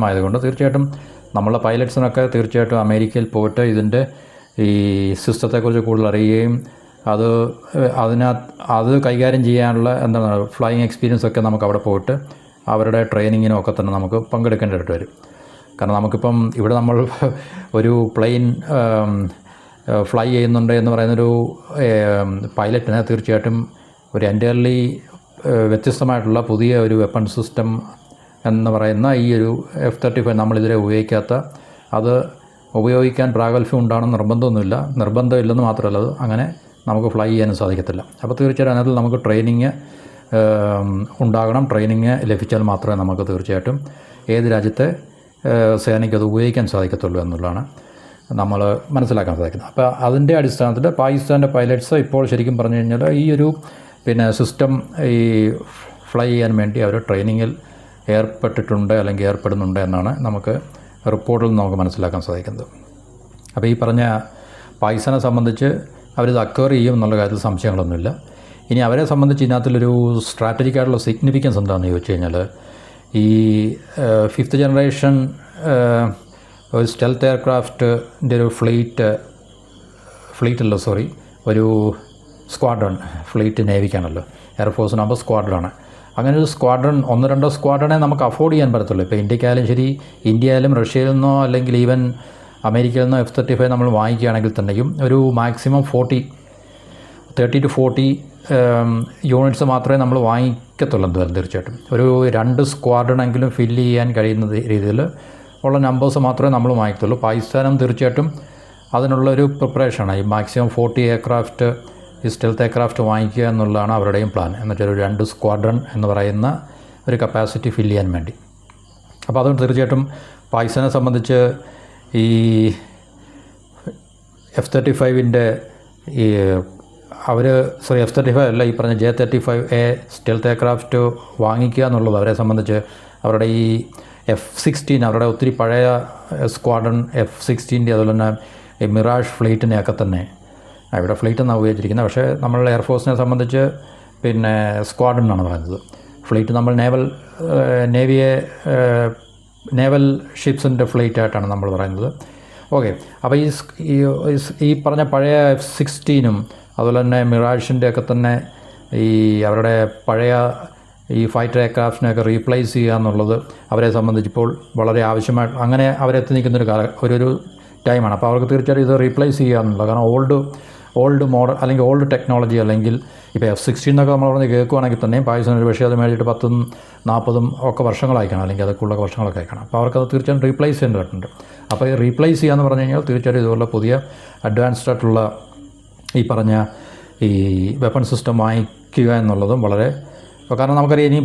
ആയതുകൊണ്ട് തീർച്ചയായിട്ടും നമ്മളെ പൈലറ്റ്സിനൊക്കെ തീർച്ചയായിട്ടും അമേരിക്കയിൽ പോയിട്ട് ഇതിൻ്റെ ഈ സിസ്റ്റത്തെക്കുറിച്ച് കൂടുതൽ അറിയുകയും അത് കൈകാര്യം ചെയ്യാനുള്ള എന്താണ് ഫ്ലൈയിങ് എക്സ്പീരിയൻസ് ഒക്കെ നമുക്ക് അവിടെ പോയിട്ട് അവരുടെ ട്രെയിനിങ്ങിനും ഒക്കെ തന്നെ നമുക്ക് പങ്കെടുക്കേണ്ടതായിട്ട് വരും. കാരണം നമുക്കിപ്പം ഇവിടെ നമ്മൾ ഒരു പ്ലെയിൻ ഫ്ലൈ ചെയ്യുന്നുണ്ട് എന്ന് പറയുന്നൊരു പൈലറ്റിന് തീർച്ചയായിട്ടും ഒരു എൻറ്റയർലി വ്യത്യസ്തമായിട്ടുള്ള പുതിയ ഒരു വെപ്പൺ സിസ്റ്റം എന്ന് പറയുന്ന ഈ ഒരു F-35 നമ്മളിതുവരെ ഉപയോഗിക്കാത്ത, അത് ഉപയോഗിക്കാൻ പ്രാഗൽഭ്യം ഉണ്ടാകണമെന്ന് നിർബന്ധമില്ലെന്ന് മാത്രമല്ല, അത് അങ്ങനെ നമുക്ക് ഫ്ലൈ ചെയ്യാനും സാധിക്കത്തില്ല. അപ്പോൾ തീർച്ചയായിട്ടും അതിനകത്ത് നമുക്ക് ട്രെയിനിങ് ഉണ്ടാകണം. ട്രെയിനിങ് ലഭിച്ചാൽ മാത്രമേ നമുക്ക് തീർച്ചയായിട്ടും ഏത് രാജ്യത്തെ സേനയ്ക്ക് അത് ഉപയോഗിക്കാൻ സാധിക്കത്തുള്ളൂ എന്നുള്ളതാണ് നമ്മൾ മനസ്സിലാക്കാൻ സാധിക്കുന്നത്. അപ്പോൾ അതിൻ്റെ അടിസ്ഥാനത്തിൽ പാകിസ്ഥാൻ്റെ പൈലറ്റ്സ് ഇപ്പോൾ ശരിക്കും പറഞ്ഞു കഴിഞ്ഞാൽ ഈ ഒരു പിന്നെ സിസ്റ്റം ഈ ഫ്ലൈ ചെയ്യാൻ വേണ്ടി അവർ ട്രെയിനിങ്ങിൽ ഏർപ്പെട്ടിട്ടുണ്ട് അല്ലെങ്കിൽ ഏർപ്പെടുന്നുണ്ട് എന്നാണ് നമുക്ക് റിപ്പോർട്ടിൽ നിന്ന് നമുക്ക് മനസ്സിലാക്കാൻ സാധിക്കുന്നത്. അപ്പോൾ ഈ പറഞ്ഞ പാകിസ്ഥാനെ സംബന്ധിച്ച് അവരിത് അക്വയർ ചെയ്യും എന്നുള്ള കാര്യത്തിൽ സംശയങ്ങളൊന്നുമില്ല. ഇനി അവരെ സംബന്ധിച്ച് ഇതിനകത്തുള്ളൊരു സ്ട്രാറ്റജിക്കായിട്ടുള്ള സിഗ്നിഫിക്കൻസ് എന്താണെന്ന് ചോദിച്ചു കഴിഞ്ഞാൽ, ഈ 5th ജനറേഷൻ ഒരു സ്റ്റെൽത്ത് എയർക്രാഫ്റ്റിൻ്റെ ഒരു ഒരു സ്ക്വാഡ്രൺ, ഫ്ലീറ്റ് നേവിക്കാണല്ലോ, എയർഫോഴ്സിനാകുമ്പോൾ സ്ക്വാഡ്രണ്. അങ്ങനെ ഒരു സ്ക്വാഡ്രൺ, 1-2 സ്ക്വാഡ്രണെ നമുക്ക് അഫോർഡ് ചെയ്യാൻ പറ്റത്തുള്ളൂ. ഇപ്പോൾ ഇന്ത്യക്കായാലും ശരി, ഇന്ത്യയിലും റഷ്യയിൽ നിന്നോ അല്ലെങ്കിൽ ഈവൻ അമേരിക്കയിൽ നിന്നോ F-35 നമ്മൾ വാങ്ങിക്കുകയാണെങ്കിൽ തന്നെയും ഒരു മാക്സിമം 30 to 40 യൂണിറ്റ്സ് മാത്രമേ നമ്മൾ വാങ്ങിക്കത്തുള്ളൂ. എന്തായാലും തീർച്ചയായിട്ടും ഒരു 2 സ്ക്വാഡ്രണെങ്കിലും ഫില്ല് ചെയ്യാൻ കഴിയുന്ന രീതിയിൽ ഉള്ള നമ്പേഴ്സ് മാത്രമേ നമ്മൾ വാങ്ങിക്കത്തുള്ളൂ. പാകിസ്ഥാനും തീർച്ചയായിട്ടും അതിനുള്ളൊരു പ്രിപ്പറേഷനാണ്. ഈ മാക്സിമം 40 എയർക്രാഫ്റ്റ്, ഈ സ്റ്റെൽത്ത് എയർക്രാഫ്റ്റ് വാങ്ങിക്കുക എന്നുള്ളതാണ് അവരുടെയും പ്ലാൻ. എന്നുവെച്ചാൽ ഒരു 2 സ്ക്വാഡ്രൺ എന്ന് പറയുന്ന ഒരു കപ്പാസിറ്റി ഫില്ല് ചെയ്യാൻ വേണ്ടി. അപ്പോൾ അതുകൊണ്ട് തീർച്ചയായിട്ടും പാകിസ്ഥാനെ സംബന്ധിച്ച് ഈ F-35 ഈ F-35 അല്ല, ഈ പറഞ്ഞ J-35A സ്റ്റെൽത്ത് എയർക്രാഫ്റ്റ് വാങ്ങിക്കുക എന്നുള്ളത് അവരെ സംബന്ധിച്ച് അവരുടെ ഈ F-16 അവരുടെ ഒത്തിരി പഴയ സ്ക്വാഡ്രൺ F-16 അതുപോലെ തന്നെ ഈ മിറാഷ് ഫ്ലീറ്റിനെയൊക്കെ തന്നെ, ഇവിടെ ഫ്ലീറ്റ് എന്നാണ് ഉപയോഗിച്ചിരിക്കുന്നത്, പക്ഷേ നമ്മളുടെ എയർഫോഴ്സിനെ സംബന്ധിച്ച് പിന്നെ സ്ക്വാഡ്രൺ എന്നാണ് പറയുന്നത്. ഫ്ലീറ്റ് നമ്മൾ നേവൽ ഷിപ്സിൻ്റെ ഫ്ലീറ്റായിട്ടാണ് നമ്മൾ പറയുന്നത്. ഓക്കെ, അപ്പോൾ ഈ പറഞ്ഞ പഴയ F-16 അതുപോലെ തന്നെ മിറാഷിൻ്റെ ഒക്കെ തന്നെ ഈ അവരുടെ പഴയ ഈ ഫൈറ്റർ എയർക്രാഫ്റ്റിനെയൊക്കെ റീപ്ലേസ് ചെയ്യുക എന്നുള്ളത് അവരെ സംബന്ധിച്ചിപ്പോൾ വളരെ ആവശ്യമായിട്ട് അങ്ങനെ അവരെത്തി നിൽക്കുന്നൊരു ഒരു ടൈമാണ്. അപ്പോൾ അവർക്ക് തീർച്ചയായിട്ടും ഇത് റീപ്ലേസ് ചെയ്യുക എന്നുള്ളത്, കാരണം ഓൾഡ് മോഡൽ അല്ലെങ്കിൽ ഓൾഡ് ടെക്നോളജി, അല്ലെങ്കിൽ ഇപ്പോൾ F-16 എന്നൊക്കെ നമ്മൾ പറഞ്ഞ് കേൾക്കുവാണെങ്കിൽ തന്നെയും പാകിസ്ഥാൻ ഒരു പക്ഷേ അത് മേടിച്ചിട്ട് 10-40 ഒക്കെ വർഷങ്ങളായിക്കണം, അല്ലെങ്കിൽ അതൊക്കെയുള്ള വർഷങ്ങളൊക്കെ ആയിക്കണം. അപ്പോൾ അവർക്കത് തീർച്ചയായും റീപ്ലേസ് ചെയ്യേണ്ടതായിട്ടുണ്ട്. അപ്പോൾ ഈ റീപ്ലേസ് ചെയ്യുക എന്ന് പറഞ്ഞു കഴിഞ്ഞാൽ തീർച്ചയായിട്ടും ഇതുപോലെ പുതിയ അഡ്വാൻസ്ഡ് ആയിട്ടുള്ള ഈ പറഞ്ഞ ഈ വെപ്പൺ സിസ്റ്റം വാങ്ങിക്കുക എന്നുള്ളതും വളരെ, കാരണം നമുക്കറിയാം ഇനി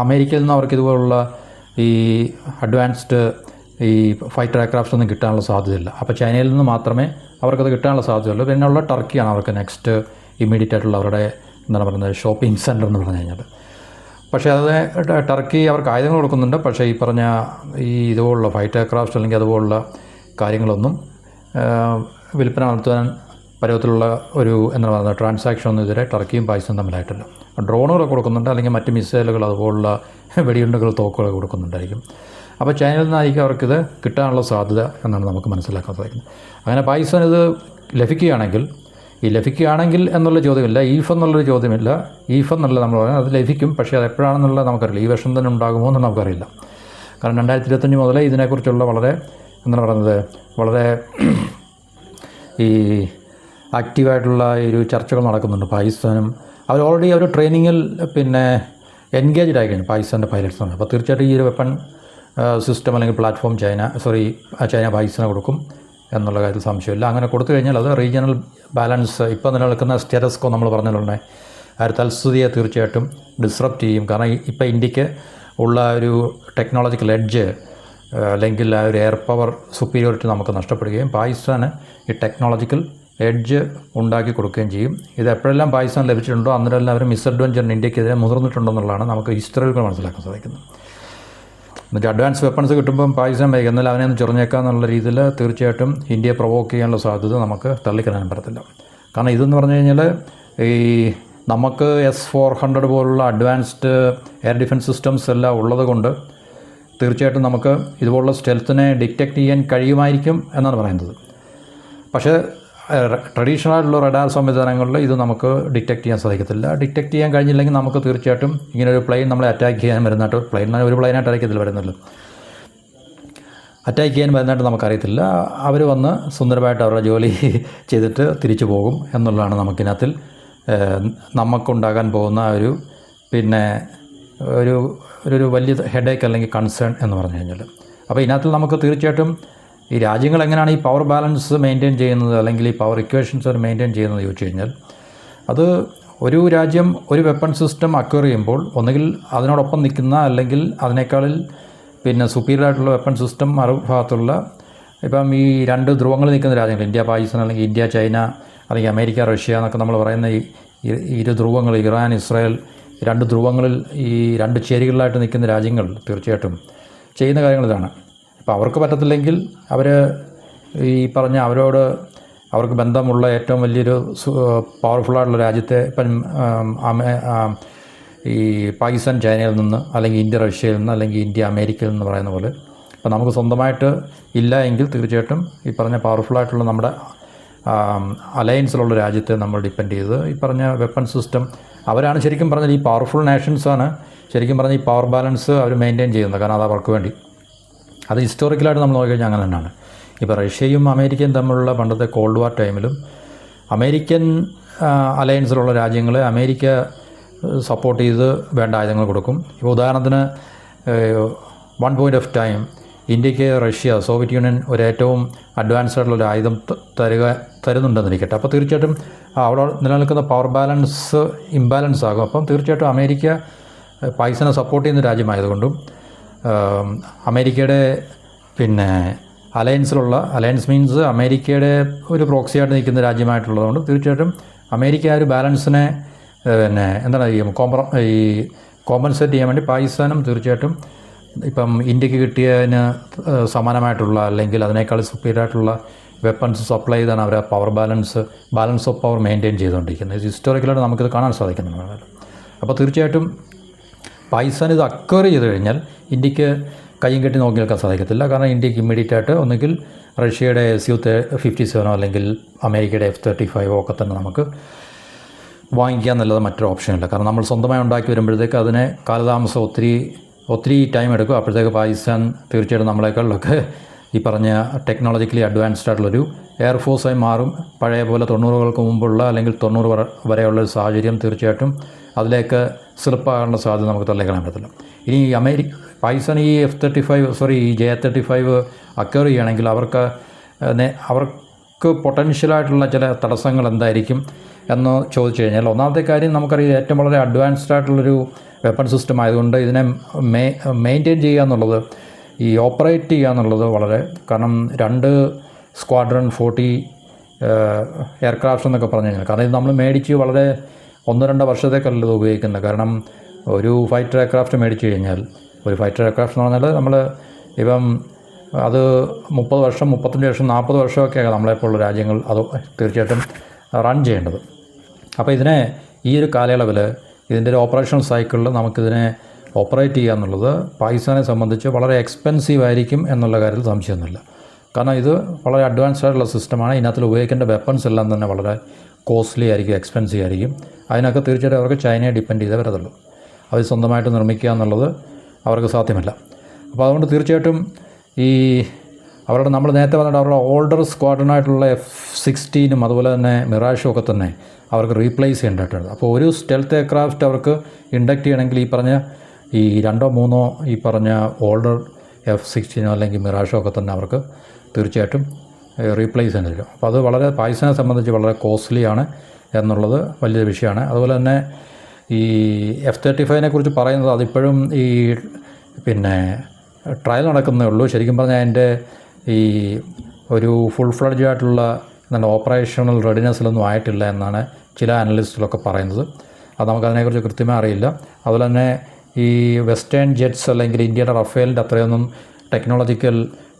അമേരിക്കയിൽ നിന്ന് അവർക്ക് ഇതുപോലുള്ള ഈ അഡ്വാൻസ്ഡ് ഈ ഫൈറ്റർ എയർക്രാഫ്റ്റ്സ് ഒന്നും കിട്ടാനുള്ള സാധ്യതയില്ല. അപ്പോൾ ചൈനയിൽ നിന്ന് മാത്രമേ അവർക്കത് കിട്ടാനുള്ള സാധ്യതയുള്ളൂ. പിന്നെയുള്ള ടർക്കിയാണ് അവർക്ക് നെക്സ്റ്റ് ഇമ്മീഡിയറ്റ് ആയിട്ടുള്ള അവരുടെ എന്താണ് പറയുന്നത് ഷോപ്പിംഗ് സെൻറ്റർ എന്ന് പറഞ്ഞു കഴിഞ്ഞാൽ. പക്ഷേ അത് ടർക്കി അവർക്ക് ആയുധങ്ങൾ കൊടുക്കുന്നുണ്ട്. പക്ഷേ ഈ പറഞ്ഞ ഇതുപോലുള്ള ഫൈറ്റർ എയർക്രാഫ്റ്റ് അല്ലെങ്കിൽ അതുപോലുള്ള കാര്യങ്ങളൊന്നും വിൽപ്പന നടത്താൻ പരുവത്തിലുള്ള ഒരു എന്താ പറയുക ട്രാൻസാക്ഷൻ ഒന്നും ഇതുവരെ ടർക്കിയും പാകിസ്ഥാനും തമ്മിലായിട്ടില്ല. ഡ്രോണുകളൊക്കെ കൊടുക്കുന്നുണ്ട്, അല്ലെങ്കിൽ മറ്റ് മിസൈലുകൾ അതുപോലുള്ള വെടിയുണ്ടകൾ തോക്കുകൾ കൊടുക്കുന്നുണ്ടായിരിക്കും. അപ്പോൾ ചൈനയിൽ നിന്നായിരിക്കും അവർക്കിത് കിട്ടാനുള്ള സാധ്യത എന്നാണ് നമുക്ക് മനസ്സിലാക്കാൻ സാധിക്കുന്നത്. അങ്ങനെ പാകിസ്ഥാൻ ഇത് ലഭിക്കുകയാണെങ്കിൽ എന്നുള്ള ചോദ്യമില്ല, ഈഫ് എന്നുള്ളൊരു ചോദ്യമില്ല. ഈഫ് എന്നല്ല നമ്മൾ പറയുന്നത്, അത് ലഭിക്കും. പക്ഷേ അത് എപ്പോഴാണെന്നുള്ളത് നമുക്കറിയില്ല. ഈ വർഷം തന്നെ ഉണ്ടാകുമോ എന്ന് നമുക്കറിയില്ല. കാരണം 2025 മുതലേ ഇതിനെക്കുറിച്ചുള്ള വളരെ എന്താണ് പറയുന്നത് വളരെ ഈ ആക്റ്റീവായിട്ടുള്ള ഒരു ചർച്ചകൾ നടക്കുന്നുണ്ട്. പാകിസ്ഥാനും അവർ ഓൾറെഡി ഒരു ട്രെയിനിങ്ങിൽ എൻഗേജ്ഡ് ആയി കഴിഞ്ഞു പാകിസ്ഥാൻ്റെ പൈലറ്റ്സാണ്. അപ്പോൾ തീർച്ചയായിട്ടും ഈ ഒരു വെപ്പൺ സിസ്റ്റം അല്ലെങ്കിൽ പ്ലാറ്റ്ഫോം ചൈന പാകിസ്ഥാന് കൊടുക്കും എന്നുള്ള കാര്യത്തിൽ സംശയമില്ല. അങ്ങനെ കൊടുത്തു കഴിഞ്ഞാൽ അത് റീജിയണൽ ബാലൻസ് ഇപ്പോൾ നിലനിൽക്കുന്ന സ്റ്റേറ്റസ് കോ നമ്മൾ പറഞ്ഞിട്ടുണ്ടേ ആ ഒരു തൽസ്ഥിതിയെ തീർച്ചയായിട്ടും ഡിസ്റപ്റ്റ് ചെയ്യും. കാരണം ഇപ്പോൾ ഇന്ത്യക്ക് ഉള്ള ഒരു ടെക്നോളജിക്കൽ എഡ്ജ് അല്ലെങ്കിൽ ആ ഒരു എയർ പവർ സുപ്പീരിയോറിറ്റി നമുക്ക് നഷ്ടപ്പെടുകയും പാകിസ്ഥാന് ഈ ടെക്നോളജിക്കൽ എഡ്ജ് ഉണ്ടാക്കി കൊടുക്കുകയും ചെയ്യും. ഇത് എപ്പോഴെല്ലാം പാകിസ്ഥാൻ ലഭിച്ചിട്ടുണ്ടോ അന്നേരമെല്ലാം അവർ മിസ്അഡ്വഞ്ചറിന് ഇന്ത്യക്കെതിരെ മുതിർന്നിട്ടുണ്ടെന്നുള്ളതാണ് നമുക്ക് ഹിസ്റ്ററികൾ മനസ്സിലാക്കാൻ സാധിക്കുന്നത്. എന്നുവെച്ചാൽ അഡ്വാൻസ് വെപ്പൺസ് കിട്ടുമ്പം പാകിസ്ഥാൻ വൈകും, എന്നാൽ അവനെ ഒന്ന് ചൊറിഞ്ഞേക്കാം എന്നുള്ള രീതിയിൽ തീർച്ചയായിട്ടും ഇന്ത്യയെ പ്രൊവോക്ക് ചെയ്യാനുള്ള സാധ്യത നമുക്ക് തള്ളിക്കളയാൻ പറ്റത്തില്ല. കാരണം ഇതെന്ന് പറഞ്ഞു കഴിഞ്ഞാൽ ഈ നമുക്ക് S-400 പോലുള്ള അഡ്വാൻസ്ഡ് എയർ ഡിഫൻസ് സിസ്റ്റംസ് എല്ലാം ഉള്ളത് കൊണ്ട് തീർച്ചയായിട്ടും നമുക്ക് ഇതുപോലുള്ള സ്റ്റെൽത്തിനെ ഡിറ്റക്റ്റ് ചെയ്യാൻ കഴിയുമായിരിക്കും എന്നാണ് പറയുന്നത്. പക്ഷേ ട്രഡീഷണൽ ആയിട്ടുള്ള റഡാർ സംവിധാനങ്ങളിൽ ഇത് നമുക്ക് ഡിറ്റക്റ്റ് ചെയ്യാൻ സാധിക്കത്തില്ല. ഡിറ്റക്റ്റ് ചെയ്യാൻ കഴിഞ്ഞില്ലെങ്കിൽ നമുക്ക് തീർച്ചയായിട്ടും ഇങ്ങനൊരു പ്ലെയിൻ നമ്മളെ അറ്റാക്ക് ചെയ്യാൻ വരുന്നതായിട്ട് ഒരു പ്ലെയിനായിട്ട് അറിയത്തില്ല വരുന്നുള്ളൂ. അറ്റാക്ക് ചെയ്യാൻ വരുന്നതായിട്ട് നമുക്കറിയത്തില്ല. അവർ വന്ന് സുന്ദരമായിട്ട് അവരുടെ ജോലി ചെയ്തിട്ട് തിരിച്ചു പോകും എന്നുള്ളതാണ് നമുക്കിനകത്തിൽ നമുക്കുണ്ടാകാൻ പോകുന്ന ഒരു വലിയ ഹെഡേക്ക് അല്ലെങ്കിൽ കൺസേൺ എന്ന് പറഞ്ഞു കഴിഞ്ഞാൽ. അപ്പോൾ ഇതിനകത്ത് നമുക്ക് തീർച്ചയായിട്ടും ഈ രാജ്യങ്ങൾ എങ്ങനെയാണ് ഈ പവർ ബാലൻസ് മെയിൻറ്റെയിൻ ചെയ്യുന്നത് അല്ലെങ്കിൽ ഈ പവർ ഇക്വേഷൻസ് അവർ മെയിൻറ്റെയിൻ ചെയ്യുന്നത് ചോദിച്ചു കഴിഞ്ഞാൽ, അത് ഒരു രാജ്യം ഒരു വെപ്പൺ സിസ്റ്റം അക്വയർ ചെയ്യുമ്പോൾ ഒന്നുകിൽ അതിനോടൊപ്പം നിൽക്കുന്ന അല്ലെങ്കിൽ അതിനേക്കാളിൽ സുപ്പീരിയർ ആയിട്ടുള്ള വെപ്പൺ സിസ്റ്റം മറുഭാഗത്തുള്ള ഇപ്പം ഈ രണ്ട് ധ്രുവങ്ങളിൽ നിൽക്കുന്ന രാജ്യങ്ങൾ ഇന്ത്യ പാകിസ്ഥാൻ അല്ലെങ്കിൽ ഇന്ത്യ ചൈന അല്ലെങ്കിൽ അമേരിക്ക റഷ്യ എന്നൊക്കെ നമ്മൾ പറയുന്ന ഈ ഇരു ധ്രുവങ്ങൾ ഇറാൻ ഇസ്രായേൽ രണ്ട് ധ്രുവങ്ങളിൽ ഈ രണ്ട് ചേരികളിലായിട്ട് നിൽക്കുന്ന രാജ്യങ്ങൾ തീർച്ചയായിട്ടും ചെയ്യുന്ന കാര്യങ്ങൾ ഇതാണ്. അപ്പോൾ അവർക്ക് പറ്റത്തില്ലെങ്കിൽ അവർ ഈ പറഞ്ഞ അവർക്ക് ബന്ധമുള്ള ഏറ്റവും വലിയൊരു പവർഫുള്ളായിട്ടുള്ള രാജ്യത്തെ ഇപ്പം ഈ പാകിസ്ഥാൻ ചൈനയിൽ നിന്ന് അല്ലെങ്കിൽ ഇന്ത്യ റഷ്യയിൽ നിന്ന് അല്ലെങ്കിൽ ഇന്ത്യ അമേരിക്കയിൽ നിന്ന് പറയുന്ന പോലെ അപ്പോൾ നമുക്ക് സ്വന്തമായിട്ട് ഇല്ല എങ്കിൽ തീർച്ചയായിട്ടും ഈ പറഞ്ഞ പവർഫുള്ളായിട്ടുള്ള നമ്മുടെ അലയൻസിലുള്ള രാജ്യത്തെ നമ്മൾ ഡിപ്പെൻഡ് ചെയ്ത് ഈ പറഞ്ഞ വെപ്പൺ സിസ്റ്റം അവരാണ് ശരിക്കും പറഞ്ഞാൽ ഈ പവർഫുൾ നേഷൻസാണ് ശരിക്കും പറഞ്ഞാൽ ഈ പവർ ബാലൻസ് അവർ മെയിൻറ്റെയിൻ ചെയ്യുന്നത്. കാരണം അത് അവർക്ക് വേണ്ടി അത് ഹിസ്റ്റോറിക്കലായിട്ട് നമ്മൾ നോക്കിക്കഴിഞ്ഞാൽ അങ്ങനെ തന്നെയാണ്. ഇപ്പോൾ റഷ്യയും അമേരിക്കയും തമ്മിലുള്ള പണ്ടത്തെ കോൾഡ് വാർ ടൈമിലും അമേരിക്കൻ അലയൻസിലുള്ള രാജ്യങ്ങളെ അമേരിക്ക സപ്പോർട്ട് ചെയ്ത് വേണ്ട ആയുധങ്ങൾ കൊടുക്കും. ഇപ്പോൾ ഉദാഹരണത്തിന് വൺ പോയിൻ്റ് ഓഫ് ടൈം ഇന്ത്യക്ക് റഷ്യ സോവിയറ്റ് യൂണിയൻ ഒരു ഏറ്റവും അഡ്വാൻസ്ഡ് ആയിട്ടുള്ളൊരു ആയുധം തരുന്നുണ്ടെന്നിരിക്കട്ടെ. അപ്പോൾ തീർച്ചയായിട്ടും അവിടെ നിലനിൽക്കുന്ന പവർ ബാലൻസ് ഇംബാലൻസ് ആകും. അപ്പം തീർച്ചയായിട്ടും അമേരിക്ക പാകിസ്ഥാനെ സപ്പോർട്ട് ചെയ്യുന്ന രാജ്യമായതുകൊണ്ടും അമേരിക്കയുടെ അലയൻസ് മീൻസ് അമേരിക്കയുടെ ഒരു പ്രോക്സിയായിട്ട് നിൽക്കുന്ന രാജ്യമായിട്ടുള്ളതുകൊണ്ട് തീർച്ചയായിട്ടും അമേരിക്ക ആ ഒരു ബാലൻസിനെ എന്താണ് ഈ കോമ്പൻസേറ്റ് ചെയ്യാൻ വേണ്ടി പാകിസ്ഥാനും തീർച്ചയായിട്ടും ഇപ്പം ഇന്ത്യക്ക് കിട്ടിയതിന് സമാനമായിട്ടുള്ള അല്ലെങ്കിൽ അതിനേക്കാൾ സുപ്പീരിയർ ആയിട്ടുള്ള വെപ്പൺസ് സപ്ലൈ ചെയ്താണ് അവർ power balance of power maintain ചെയ്തുകൊണ്ടിരിക്കുന്നത്. ഇത് ഹിസ്റ്റോറിക്കലായിട്ട് നമുക്കിത് കാണാൻ സാധിക്കുന്നുണ്ട്. അപ്പോൾ തീർച്ചയായിട്ടും പാകിസ്ഥാൻ ഇത് അക്വയർ ചെയ്ത് കഴിഞ്ഞാൽ ഇന്ത്യക്ക് കയ്യും കെട്ടി നോക്കി നിൽക്കാൻ സാധിക്കത്തില്ല. കാരണം ഇന്ത്യക്ക് ഇമ്മീഡിയറ്റ് ആയിട്ട് ഒന്നുകിൽ റഷ്യയുടെ Su-57 അല്ലെങ്കിൽ അമേരിക്കയുടെ F-35 ഒക്കെ തന്നെ നമുക്ക് വാങ്ങിക്കുക എന്നുള്ളത് മറ്റൊരു ഓപ്ഷനില്ല. കാരണം നമ്മൾ സ്വന്തമായി ഉണ്ടാക്കി വരുമ്പോഴത്തേക്ക് അതിന് കാലതാമസം ഒത്തിരി ടൈം എടുക്കും. അപ്പോഴത്തേക്ക് പാകിസ്ഥാൻ തീർച്ചയായിട്ടും നമ്മളെക്കാളിലൊക്കെ ഈ പറഞ്ഞ ടെക്നോളജിക്കലി അഡ്വാൻസ്ഡ് ആയിട്ടുള്ളൊരു എയർഫോഴ്സായി മാറും. പഴയ പോലെ 90കൾക്ക് മുമ്പുള്ള അല്ലെങ്കിൽ 90 വരെയുള്ളൊരു സാഹചര്യം തീർച്ചയായിട്ടും അതിലേക്ക് സ്ലിപ്പാകാനുള്ള സാധ്യത നമുക്ക് തള്ളിക്കളയാൻ പറ്റില്ല. ഇനി പാകിസ്ഥാൻ ഈ J-35 അക്വയർ ചെയ്യുകയാണെങ്കിൽ അവർക്ക് പൊട്ടൻഷ്യലായിട്ടുള്ള ചില തടസ്സങ്ങൾ എന്തായിരിക്കും എന്ന് ചോദിച്ചു കഴിഞ്ഞാൽ, ഒന്നാമത്തെ കാര്യം നമുക്കറിയാം ഏറ്റവും വളരെ അഡ്വാൻസ്ഡ് ആയിട്ടുള്ളൊരു വെപ്പൺ സിസ്റ്റം ആയതുകൊണ്ട് ഇതിനെ മെയിൻറ്റെയിൻ ചെയ്യുക എന്നുള്ളത് ഈ ഓപ്പറേറ്റ് ചെയ്യുക എന്നുള്ളത് വളരെ, കാരണം 2 സ്ക്വാഡ്രൺ 40 എയർക്രാഫ്റ്റ് എന്നൊക്കെ പറഞ്ഞു കഴിഞ്ഞാൽ, കാരണം ഇത് നമ്മൾ മേടിച്ച് വളരെ 1-2 വർഷത്തേക്കല്ല ഇത് ഉപയോഗിക്കുന്നത്. കാരണം ഒരു ഫൈറ്റർ എയർക്രാഫ്റ്റ് മേടിച്ച് കഴിഞ്ഞാൽ, ഒരു ഫൈറ്റർ എയർക്രാഫ്റ്റ് എന്ന് പറഞ്ഞാൽ നമ്മൾ ഇപ്പം അത് 30 വർഷം, 35 വർഷം, 40 വർഷമൊക്കെയാണ് നമ്മളെപ്പോലുള്ള രാജ്യങ്ങൾ അത് തീർച്ചയായിട്ടും റൺ ചെയ്യേണ്ടത്. അപ്പോൾ ഇതിനെ ഈ ഒരു കാലയളവിൽ ഇതിൻ്റെ ഒരു ഓപ്പറേഷണൽ സൈക്കിളിൽ നമുക്കിതിനെ ഓപ്പറേറ്റ് ചെയ്യുക എന്നുള്ളത് പാകിസ്ഥാനെ സംബന്ധിച്ച് വളരെ എക്സ്പെൻസീവ് ആയിരിക്കും എന്നുള്ള കാര്യത്തിൽ സംശയമൊന്നുമില്ല. കാരണം ഇത് വളരെ അഡ്വാൻസ്ഡ് ആയിട്ടുള്ള സിസ്റ്റമാണ്. ഇതിനകത്തിൽ ഉപയോഗിക്കേണ്ട വെപ്പൺസ് എല്ലാം തന്നെ വളരെ കോസ്റ്റ്ലി ആയിരിക്കും, എക്സ്പെൻസീവ് ആയിരിക്കും. അതിനൊക്കെ തീർച്ചയായിട്ടും അവർക്ക് ചൈനയെ ഡിപ്പെൻഡ് ചെയ്തേ വരത്തുള്ളൂ. അത് സ്വന്തമായിട്ട് നിർമ്മിക്കുക എന്നുള്ളത് അവർക്ക് സാധ്യമല്ല. അപ്പോൾ അതുകൊണ്ട് തീർച്ചയായിട്ടും ഈ അവരുടെ, നമ്മൾ നേരത്തെ പറഞ്ഞിട്ട് അവരുടെ ഓൾഡർ സ്ക്വാഡ്രനായിട്ടുള്ള F-16 അതുപോലെ തന്നെ മിറാഷും ഒക്കെ തന്നെ അവർക്ക് റീപ്ലേസ് ചെയ്യേണ്ടതായിട്ടുണ്ട്. അപ്പോൾ ഒരു സ്റ്റെൽത്ത് എയർക്രാഫ്റ്റ് അവർക്ക് ഇൻഡക്റ്റ് ചെയ്യണമെങ്കിൽ ഈ പറഞ്ഞ ഈ 2-3 ഈ പറഞ്ഞ ഓൾഡർ F-16 അല്ലെങ്കിൽ മിറാഷോ ഒക്കെ തന്നെ അവർക്ക് തീർച്ചയായിട്ടും റീപ്ലേസ് ചെയ്യേണ്ടി വരും. അപ്പോൾ അത് വളരെ പാകിസ്ഥാനെ സംബന്ധിച്ച് വളരെ കോസ്റ്റ്ലിയാണ് എന്നുള്ളത് വലിയൊരു വിഷയമാണ്. അതുപോലെ തന്നെ ഈ F-35 കുറിച്ച് പറയുന്നത് അതിപ്പോഴും ഈ പിന്നെ ട്രയൽ നടക്കുന്നേ ഉള്ളൂ. ശരിക്കും പറഞ്ഞാൽ അതിൻ്റെ ഈ ഒരു ഫുൾ ഫ്ലഡ്ജ് ആയിട്ടുള്ള എന്താണ് ഓപ്പറേഷണൽ റെഡിനെസ്സിലൊന്നും ആയിട്ടില്ല എന്നാണ് ചില അനലിസ്റ്റുകളൊക്കെ പറയുന്നത്. അത് നമുക്കതിനെക്കുറിച്ച് കൃത്യമായി അറിയില്ല. അതുപോലെ തന്നെ ഈ വെസ്റ്റേൺ ജെറ്റ്സ് അല്ലെങ്കിൽ ഇന്ത്യയുടെ റഫേലിൻ്റെ അത്രയൊന്നും ടെക്നോളജിക്കൽ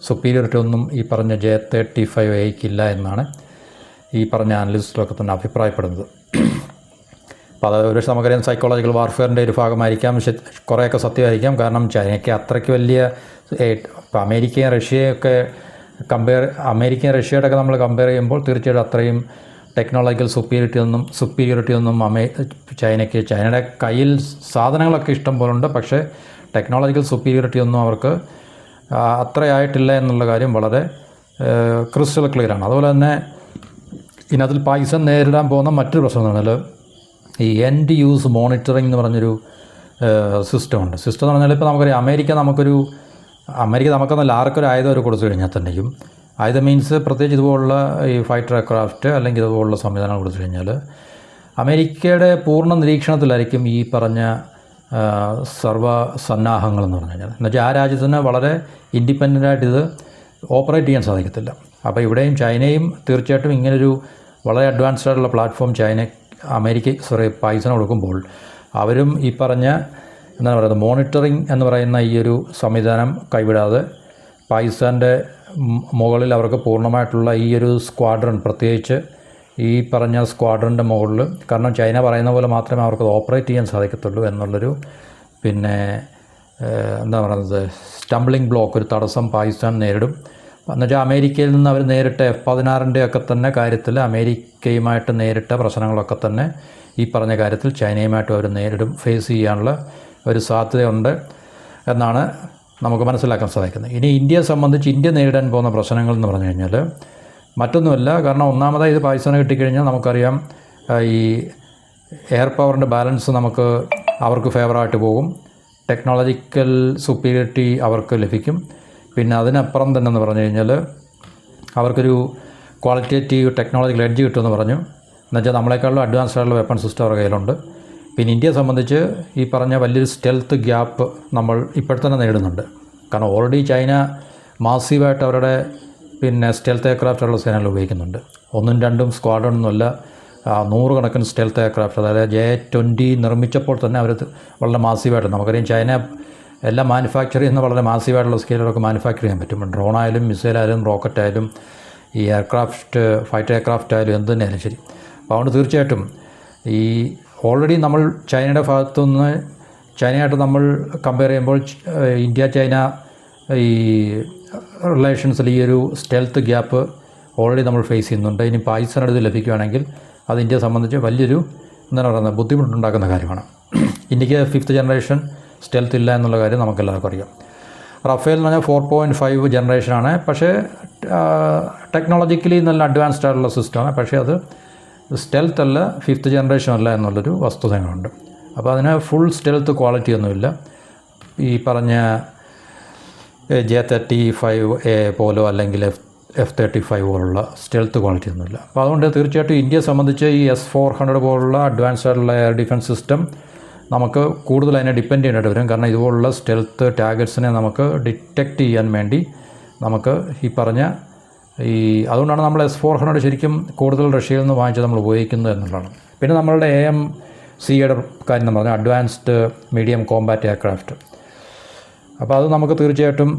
സുപ്പീരിയറിറ്റി ഒന്നും ഈ പറഞ്ഞ J-35A ഇല്ല എന്നാണ് ഈ പറഞ്ഞ അനലിസ്റ്റുകളൊക്കെ തന്നെ അഭിപ്രായപ്പെടുന്നത്. അപ്പോൾ അത് ഒരു നമുക്കറിയാം സൈക്കോളജിക്കൽ വാർഫെയറിൻ്റെ ഒരു ഭാഗമായിരിക്കാം, കുറേയൊക്കെ സത്യമായിരിക്കാം. കാരണം ചൈനയ്ക്ക് അത്രയ്ക്ക് വലിയ, ഇപ്പോൾ അമേരിക്കയും റഷ്യയൊക്കെ അമേരിക്കയും റഷ്യയുടെ ഒക്കെ നമ്മൾ കമ്പയർ ചെയ്യുമ്പോൾ തീർച്ചയായിട്ടും അത്രയും ടെക്നോളജിക്കൽ സുപ്പീരിയറിറ്റി ഒന്നും ചൈനയുടെ കയ്യിൽ സാധനങ്ങളൊക്കെ ഇഷ്ടം പോലുണ്ട്. പക്ഷേ ടെക്നോളജിക്കൽ സുപ്പീരിയറിറ്റി ഒന്നും അവർക്ക് അത്രയായിട്ടില്ല എന്നുള്ള കാര്യം വളരെ ക്രിസ്റ്റൽ ക്ലിയറാണ്. അതുപോലെ തന്നെ ഇതിനകത്തിൽ പാകിസ്ഥാൻ നേരിടാൻ പോകുന്ന മറ്റൊരു പ്രശ്നം എന്ന് പറഞ്ഞാൽ ഈ എൻഡ് യൂസ് മോണിറ്ററിംഗ് എന്ന് പറഞ്ഞൊരു സിസ്റ്റമുണ്ട്. സിസ്റ്റം എന്ന് പറഞ്ഞാൽ ഇപ്പോൾ നമുക്കറിയാം അമേരിക്ക നമുക്കെന്നല്ല ആർക്കൊരു ആയുധം അവർ കൊടുത്തു കഴിഞ്ഞാൽ തന്നെയും, ആയുധം മീൻസ് പ്രത്യേകിച്ച് ഇതുപോലുള്ള ഈ ഫൈറ്റർ എയർക്രാഫ്റ്റ് അല്ലെങ്കിൽ ഇതുപോലുള്ള സംവിധാനങ്ങൾ കൊടുത്തു കഴിഞ്ഞാൽ അമേരിക്കയുടെ പൂർണ്ണ നിരീക്ഷണത്തിലായിരിക്കും ഈ പറഞ്ഞ സർവ്വസന്നാഹങ്ങളെന്ന് പറഞ്ഞു കഴിഞ്ഞാൽ. എന്നുവെച്ചാൽ ആ രാജ്യത്തിന് വളരെ ഇൻഡിപെൻഡൻ്റായിട്ട് ഇത് ഓപ്പറേറ്റ് ചെയ്യാൻ സാധിക്കത്തില്ല. അപ്പോൾ ഇവിടെയും ചൈനയും തീർച്ചയായിട്ടും ഇങ്ങനൊരു വളരെ അഡ്വാൻസ്ഡ് ആയിട്ടുള്ള പ്ലാറ്റ്ഫോം പാകിസ്ഥാന് കൊടുക്കുമ്പോൾ അവരും ഈ പറഞ്ഞ എന്താണ് പറയുന്നത് മോണിറ്ററിംഗ് എന്ന് പറയുന്ന ഈ ഒരു സംവിധാനം കൈവിടാതെ പാകിസ്ഥാൻ്റെ മുകളിൽ അവർക്ക് പൂർണ്ണമായിട്ടുള്ള ഈ ഒരു സ്ക്വാഡ്രൺ, പ്രത്യേകിച്ച് ഈ പറഞ്ഞ സ്ക്വാഡ്രൻ്റെ മുകളിൽ, കാരണം ചൈന പറയുന്ന പോലെ മാത്രമേ അവർക്ക് ഓപ്പറേറ്റ് ചെയ്യാൻ സാധിക്കത്തുള്ളൂ എന്നുള്ളൊരു പിന്നെ എന്താ പറയുന്നത് സ്റ്റംബ്ലിംഗ് ബ്ലോക്ക്, ഒരു തടസ്സം പാകിസ്ഥാൻ നേരിടും. എന്നുവെച്ചാൽ അമേരിക്കയിൽ നിന്ന് അവർ നേരിട്ട F-16 ഒക്കെ തന്നെ കാര്യത്തിൽ അമേരിക്കയുമായിട്ട് നേരിട്ട പ്രശ്നങ്ങളൊക്കെ തന്നെ ഈ പറഞ്ഞ കാര്യത്തിൽ ചൈനയുമായിട്ട് അവർ ഫേസ് ചെയ്യാനുള്ള ഒരു സാധ്യതയുണ്ട് എന്നാണ് നമുക്ക് മനസ്സിലാക്കാൻ സാധിക്കുന്നത്. ഇനി ഇന്ത്യയെ സംബന്ധിച്ച് ഇന്ത്യ നേരിടാൻ പോകുന്ന പ്രശ്നങ്ങൾ എന്ന് പറഞ്ഞു കഴിഞ്ഞാൽ മറ്റൊന്നുമല്ല. കാരണം ഒന്നാമതായി ഇത് പാകിസ്ഥാന് കിട്ടിക്കഴിഞ്ഞാൽ നമുക്കറിയാം ഈ എയർ പവറിൻ്റെ ബാലൻസ് അവർക്ക് ഫേവറായിട്ട് പോകും, ടെക്നോളജിക്കൽ സുപ്പീരിയറിറ്റി അവർക്ക് ലഭിക്കും. പിന്നെ അതിനപ്പുറം തന്നെ എന്ന് പറഞ്ഞു കഴിഞ്ഞാൽ അവർക്കൊരു ക്വാളിറ്റേറ്റീവ് ടെക്നോളജിക്കൽ എഡ്ജ് കിട്ടുമെന്ന് പറഞ്ഞു. എന്നുവെച്ചാൽ നമ്മളെക്കാളും അഡ്വാൻസ്ഡ് ആയിട്ടുള്ള വെപ്പൺ സിസ്റ്റം അവരുടെ കയ്യിലുണ്ട്. പിന്നെ ഇന്ത്യയെ സംബന്ധിച്ച് ഈ പറഞ്ഞ വലിയൊരു സ്റ്റെൽത്ത് ഗ്യാപ്പ് നമ്മൾ ഇപ്പോഴത്തന്നെ നേടുന്നുണ്ട്. കാരണം ഓൾറെഡി ചൈന മാസീവായിട്ട് അവരുടെ പിന്നെ സ്റ്റെൽത്ത് എയർക്രാഫ്റ്റുള്ള സേനകൾ ഉപയോഗിക്കുന്നുണ്ട്. 1-2 സ്ക്വാഡ്രൊന്നുമല്ല, 100 കണക്കിന് സ്റ്റെൽത്ത് എയർക്രാഫ്റ്റ്, അതായത് J-20 നിർമ്മിച്ചപ്പോൾ തന്നെ അവർ വളരെ മാസീവായിട്ട്, നമുക്കറിയാം ചൈന എല്ലാം മാനുഫാക്ചർ ചെയ്യുന്ന വളരെ മാസീവായിട്ടുള്ള സ്കെയിലൊക്കെ മാനുഫാക്ചർ ചെയ്യാൻ പറ്റും. ഡ്രോണായാലും മിസൈലായാലും റോക്കറ്റായാലും ഈ ഫൈറ്റർ എയർക്രാഫ്റ്റ് ആയാലും എന്ത് തന്നെയായാലും ശരി. അപ്പോൾ അതുകൊണ്ട് തീർച്ചയായിട്ടും ഈ ഓൾറെഡി നമ്മൾ ചൈനയായിട്ട് നമ്മൾ കമ്പയർ ചെയ്യുമ്പോൾ ഇന്ത്യ ചൈന ഈ റിലേഷൻസിൽ ഈ ഒരു സ്റ്റെൽത്ത് ഗ്യാപ്പ് ഓൾറെഡി നമ്മൾ ഫേസ് ചെയ്യുന്നുണ്ട്. ഇനി പാകിസ്ഥാനോട് ഇത് ലഭിക്കുകയാണെങ്കിൽ അത് ഇന്ത്യയെ സംബന്ധിച്ച് വലിയൊരു എന്താണ് പറയുന്നത് ബുദ്ധിമുട്ടുണ്ടാക്കുന്ന കാര്യമാണ്. ഇന്ത്യക്ക് 5th ജനറേഷൻ സ്റ്റെൽത്ത് ഇല്ല എന്നുള്ള കാര്യം നമുക്കെല്ലാവർക്കും അറിയാം. റഫേൽ എന്ന് പറഞ്ഞാൽ 4.5 ജനറേഷനാണ്. പക്ഷേ ടെക്നോളജിക്കലി നല്ല അഡ്വാൻസ്ഡ് ആയിട്ടുള്ള സിസ്റ്റമാണ്. പക്ഷേ അത് സ്റ്റെൽത്ത് അല്ല, 5th ജനറേഷൻ അല്ല എന്നുള്ളൊരു വസ്തുതകളുണ്ട്. അപ്പോൾ അതിന് ഫുൾ സ്റ്റെൽത്ത് ക്വാളിറ്റി ഒന്നുമില്ല. ഈ പറഞ്ഞ J-35A പോലോ അല്ലെങ്കിൽ F-35 പോലുള്ള സ്റ്റെൽത്ത് ക്വാളിറ്റി ഒന്നുമില്ല. അപ്പോൾ അതുകൊണ്ട് തീർച്ചയായിട്ടും ഇന്ത്യയെ സംബന്ധിച്ച് ഈ S-400 പോലുള്ള അഡ്വാൻസ്ഡ് ആയിട്ടുള്ള എയർ ഡിഫൻസ് സിസ്റ്റം നമുക്ക് കൂടുതൽ അതിനെ ഡിപ്പെൻഡ് ചെയ്യേണ്ടി വരും. കാരണം ഇതുപോലുള്ള സ്റ്റെൽത്ത് ടാർഗറ്റ്സിനെ നമുക്ക് ഡിറ്റക്റ്റ് ചെയ്യാൻ വേണ്ടി നമുക്ക് ഈ പറഞ്ഞ അതുകൊണ്ടാണ് നമ്മൾ S-400 ശരിക്കും കൂടുതൽ റഷ്യയിൽ നിന്ന് വാങ്ങിച്ച് നമ്മൾ ഉപയോഗിക്കുന്നത് എന്നുള്ളതാണ്. പിന്നെ നമ്മളുടെ AMCയുടെ കാര്യം എന്ന് പറഞ്ഞാൽ അഡ്വാൻസ്ഡ് മീഡിയം കോമ്പാറ്റ് എയർക്രാഫ്റ്റ്. അപ്പോൾ അത് നമുക്ക് തീർച്ചയായിട്ടും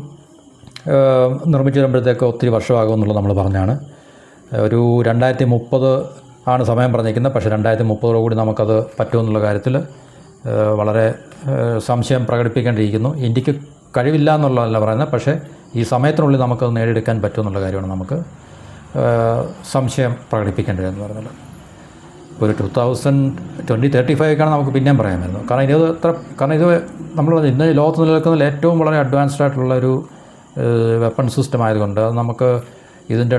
നിർമ്മിച്ച് വരുമ്പോഴത്തേക്ക് ഒത്തിരി വർഷമാകും എന്നുള്ളത് നമ്മൾ പറഞ്ഞാണ്. ഒരു 2030 ആണ് സമയം പറഞ്ഞിരിക്കുന്നത്. പക്ഷേ 2030 നമുക്കത് പറ്റുമെന്നുള്ള കാര്യത്തിൽ വളരെ സംശയം പ്രകടിപ്പിക്കേണ്ടിയിരിക്കുന്നു. ഇന്ത്യക്ക് കഴിവില്ല എന്നുള്ളതല്ല പറയുന്നത്, പക്ഷേ ഈ സമയത്തിനുള്ളിൽ നമുക്കത് നേടിയെടുക്കാൻ പറ്റുമെന്നുള്ള കാര്യമാണ് നമുക്ക് സംശയം പ്രകടിപ്പിക്കേണ്ടതെന്ന് പറഞ്ഞത്. ഒരു 2035 നമുക്ക് പിന്നെയും പറയാമായിരുന്നു. കാരണം ഇത് നമ്മൾ ഇന്ന് ലോകത്ത് നിലനിൽക്കുന്നതിൽ ഏറ്റവും വളരെ അഡ്വാൻസ്ഡ് ആയിട്ടുള്ള ഒരു വെപ്പൺ സിസ്റ്റം ആയതുകൊണ്ട് നമുക്ക് ഇതിൻ്റെ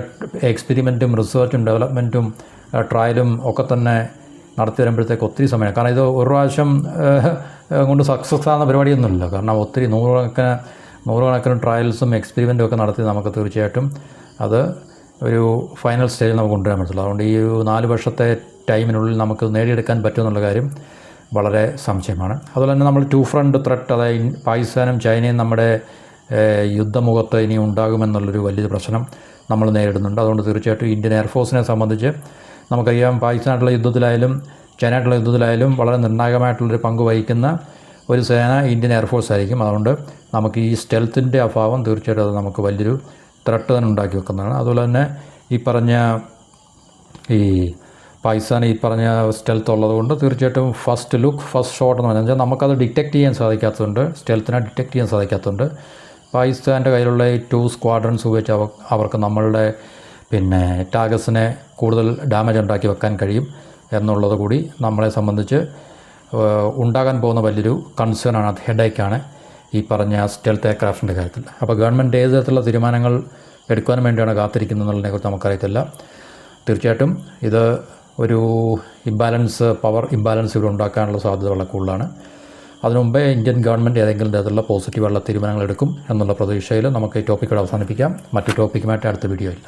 എക്സ്പെരിമെൻറ്റും റിസർച്ചും ഡെവലപ്മെൻറ്റും ട്രയലും ഒക്കെ തന്നെ നടത്തി വരുമ്പോഴത്തേക്ക് ഒത്തിരി സമയം. കാരണം ഇത് ഒരു പ്രാവശ്യം കൊണ്ട് സക്സസ് ആകുന്ന പരിപാടിയൊന്നുമില്ല. കാരണം ഒത്തിരി നൂറുകണക്കിന് ട്രയൽസും എക്സ്പെരിമെൻറ്റും ഒക്കെ നടത്തി നമുക്ക് തീർച്ചയായിട്ടും അത് ഒരു ഫൈനൽ സ്റ്റേജിൽ നമുക്ക് കൊണ്ടുവരാൻ പറ്റില്ല. അതുകൊണ്ട് ഈ 4 വർഷത്തെ ടൈമിനുള്ളിൽ നമുക്ക് നേടിയെടുക്കാൻ പറ്റുമെന്നുള്ള കാര്യം വളരെ സംശയമാണ്. അതുപോലെ തന്നെ നമ്മൾ 2 ഫ്രണ്ട് ത്രെട്ട്, അതായത് പാകിസ്ഥാനും ചൈനയും നമ്മുടെ യുദ്ധമുഖത്ത് ഇനി ഉണ്ടാകുമെന്നുള്ളൊരു വലിയൊരു പ്രശ്നം നമ്മൾ നേരിടുന്നുണ്ട്. അതുകൊണ്ട് തീർച്ചയായിട്ടും ഇന്ത്യൻ എയർഫോഴ്സിനെ സംബന്ധിച്ച് നമുക്കറിയാം, പാകിസ്ഥാനായിട്ടുള്ള യുദ്ധത്തിലായാലും ചൈനയായിട്ടുള്ള യുദ്ധത്തിലായാലും വളരെ നിർണായകമായിട്ടുള്ളൊരു പങ്ക് വഹിക്കുന്ന ഒരു സേന ഇന്ത്യൻ എയർഫോഴ്സ് ആയിരിക്കും. അതുകൊണ്ട് നമുക്ക് ഈ സ്റ്റെൽത്തിൻ്റെ അഭാവം തീർച്ചയായിട്ടും അത് നമുക്ക് വലിയൊരു ത്രെട്ട് തന്നെ ഉണ്ടാക്കി വെക്കുന്നതാണ്. അതുപോലെ തന്നെ ഈ പറഞ്ഞ പാകിസ്ഥാൻ ഈ പറഞ്ഞ സ്റ്റെൽത്ത് ഉള്ളതുകൊണ്ട് തീർച്ചയായിട്ടും ഫസ്റ്റ് ലുക്ക് ഫസ്റ്റ് ഷോട്ട് എന്ന് പറഞ്ഞാൽ നമുക്കത് ഡിറ്റക്റ്റ് ചെയ്യാൻ സാധിക്കാത്തതുകൊണ്ട്, സ്റ്റെൽത്തിനെ ഡിറ്റക്റ്റ് ചെയ്യാൻ സാധിക്കാത്തതുകൊണ്ട് പാകിസ്ഥാൻ്റെ കയ്യിലുള്ള ഈ 2 സ്ക്വാഡ്രൻസ് ഉപയോഗിച്ച് അവർക്ക് നമ്മളുടെ ടാർഗറ്റ്സിനെ കൂടുതൽ ഡാമേജ് ഉണ്ടാക്കി വെക്കാൻ കഴിയും എന്നുള്ളത് കൂടി നമ്മളെ സംബന്ധിച്ച് ഉണ്ടാകാൻ പോകുന്ന വലിയൊരു കൺസേണാണ്, അത് ഹെഡേക്കാണ് ഈ പറഞ്ഞ സ്റ്റെൽത്ത് എയർക്രാഫ്റ്റിൻ്റെ കാര്യത്തിൽ. അപ്പോൾ ഗവൺമെൻറ് ഏത് തരത്തിലുള്ള തീരുമാനങ്ങൾ എടുക്കാൻ വേണ്ടിയാണ് കാത്തിരിക്കുന്നതെന്നുള്ളതിനെക്കുറിച്ച് നമുക്കറിയത്തില്ല. തീർച്ചയായിട്ടും ഇത് ഒരു പവർ ഇംബാലൻസ് ഇവിടെ ഉണ്ടാക്കാനുള്ള സാധ്യത വളരെ കൂടുതലാണ്. അതിനു മുമ്പേ ഇന്ത്യൻ ഗവൺമെൻറ് ഏതെങ്കിലും തരത്തിലുള്ള പോസിറ്റീവായുള്ള തീരുമാനങ്ങൾ എടുക്കും എന്നുള്ള പ്രതീക്ഷയിൽ നമുക്ക് ഈ ടോപ്പിക്കോട് അവസാനിപ്പിക്കാം. മറ്റു ടോപ്പിക്കുമായിട്ട് അടുത്ത വീഡിയോയിൽ.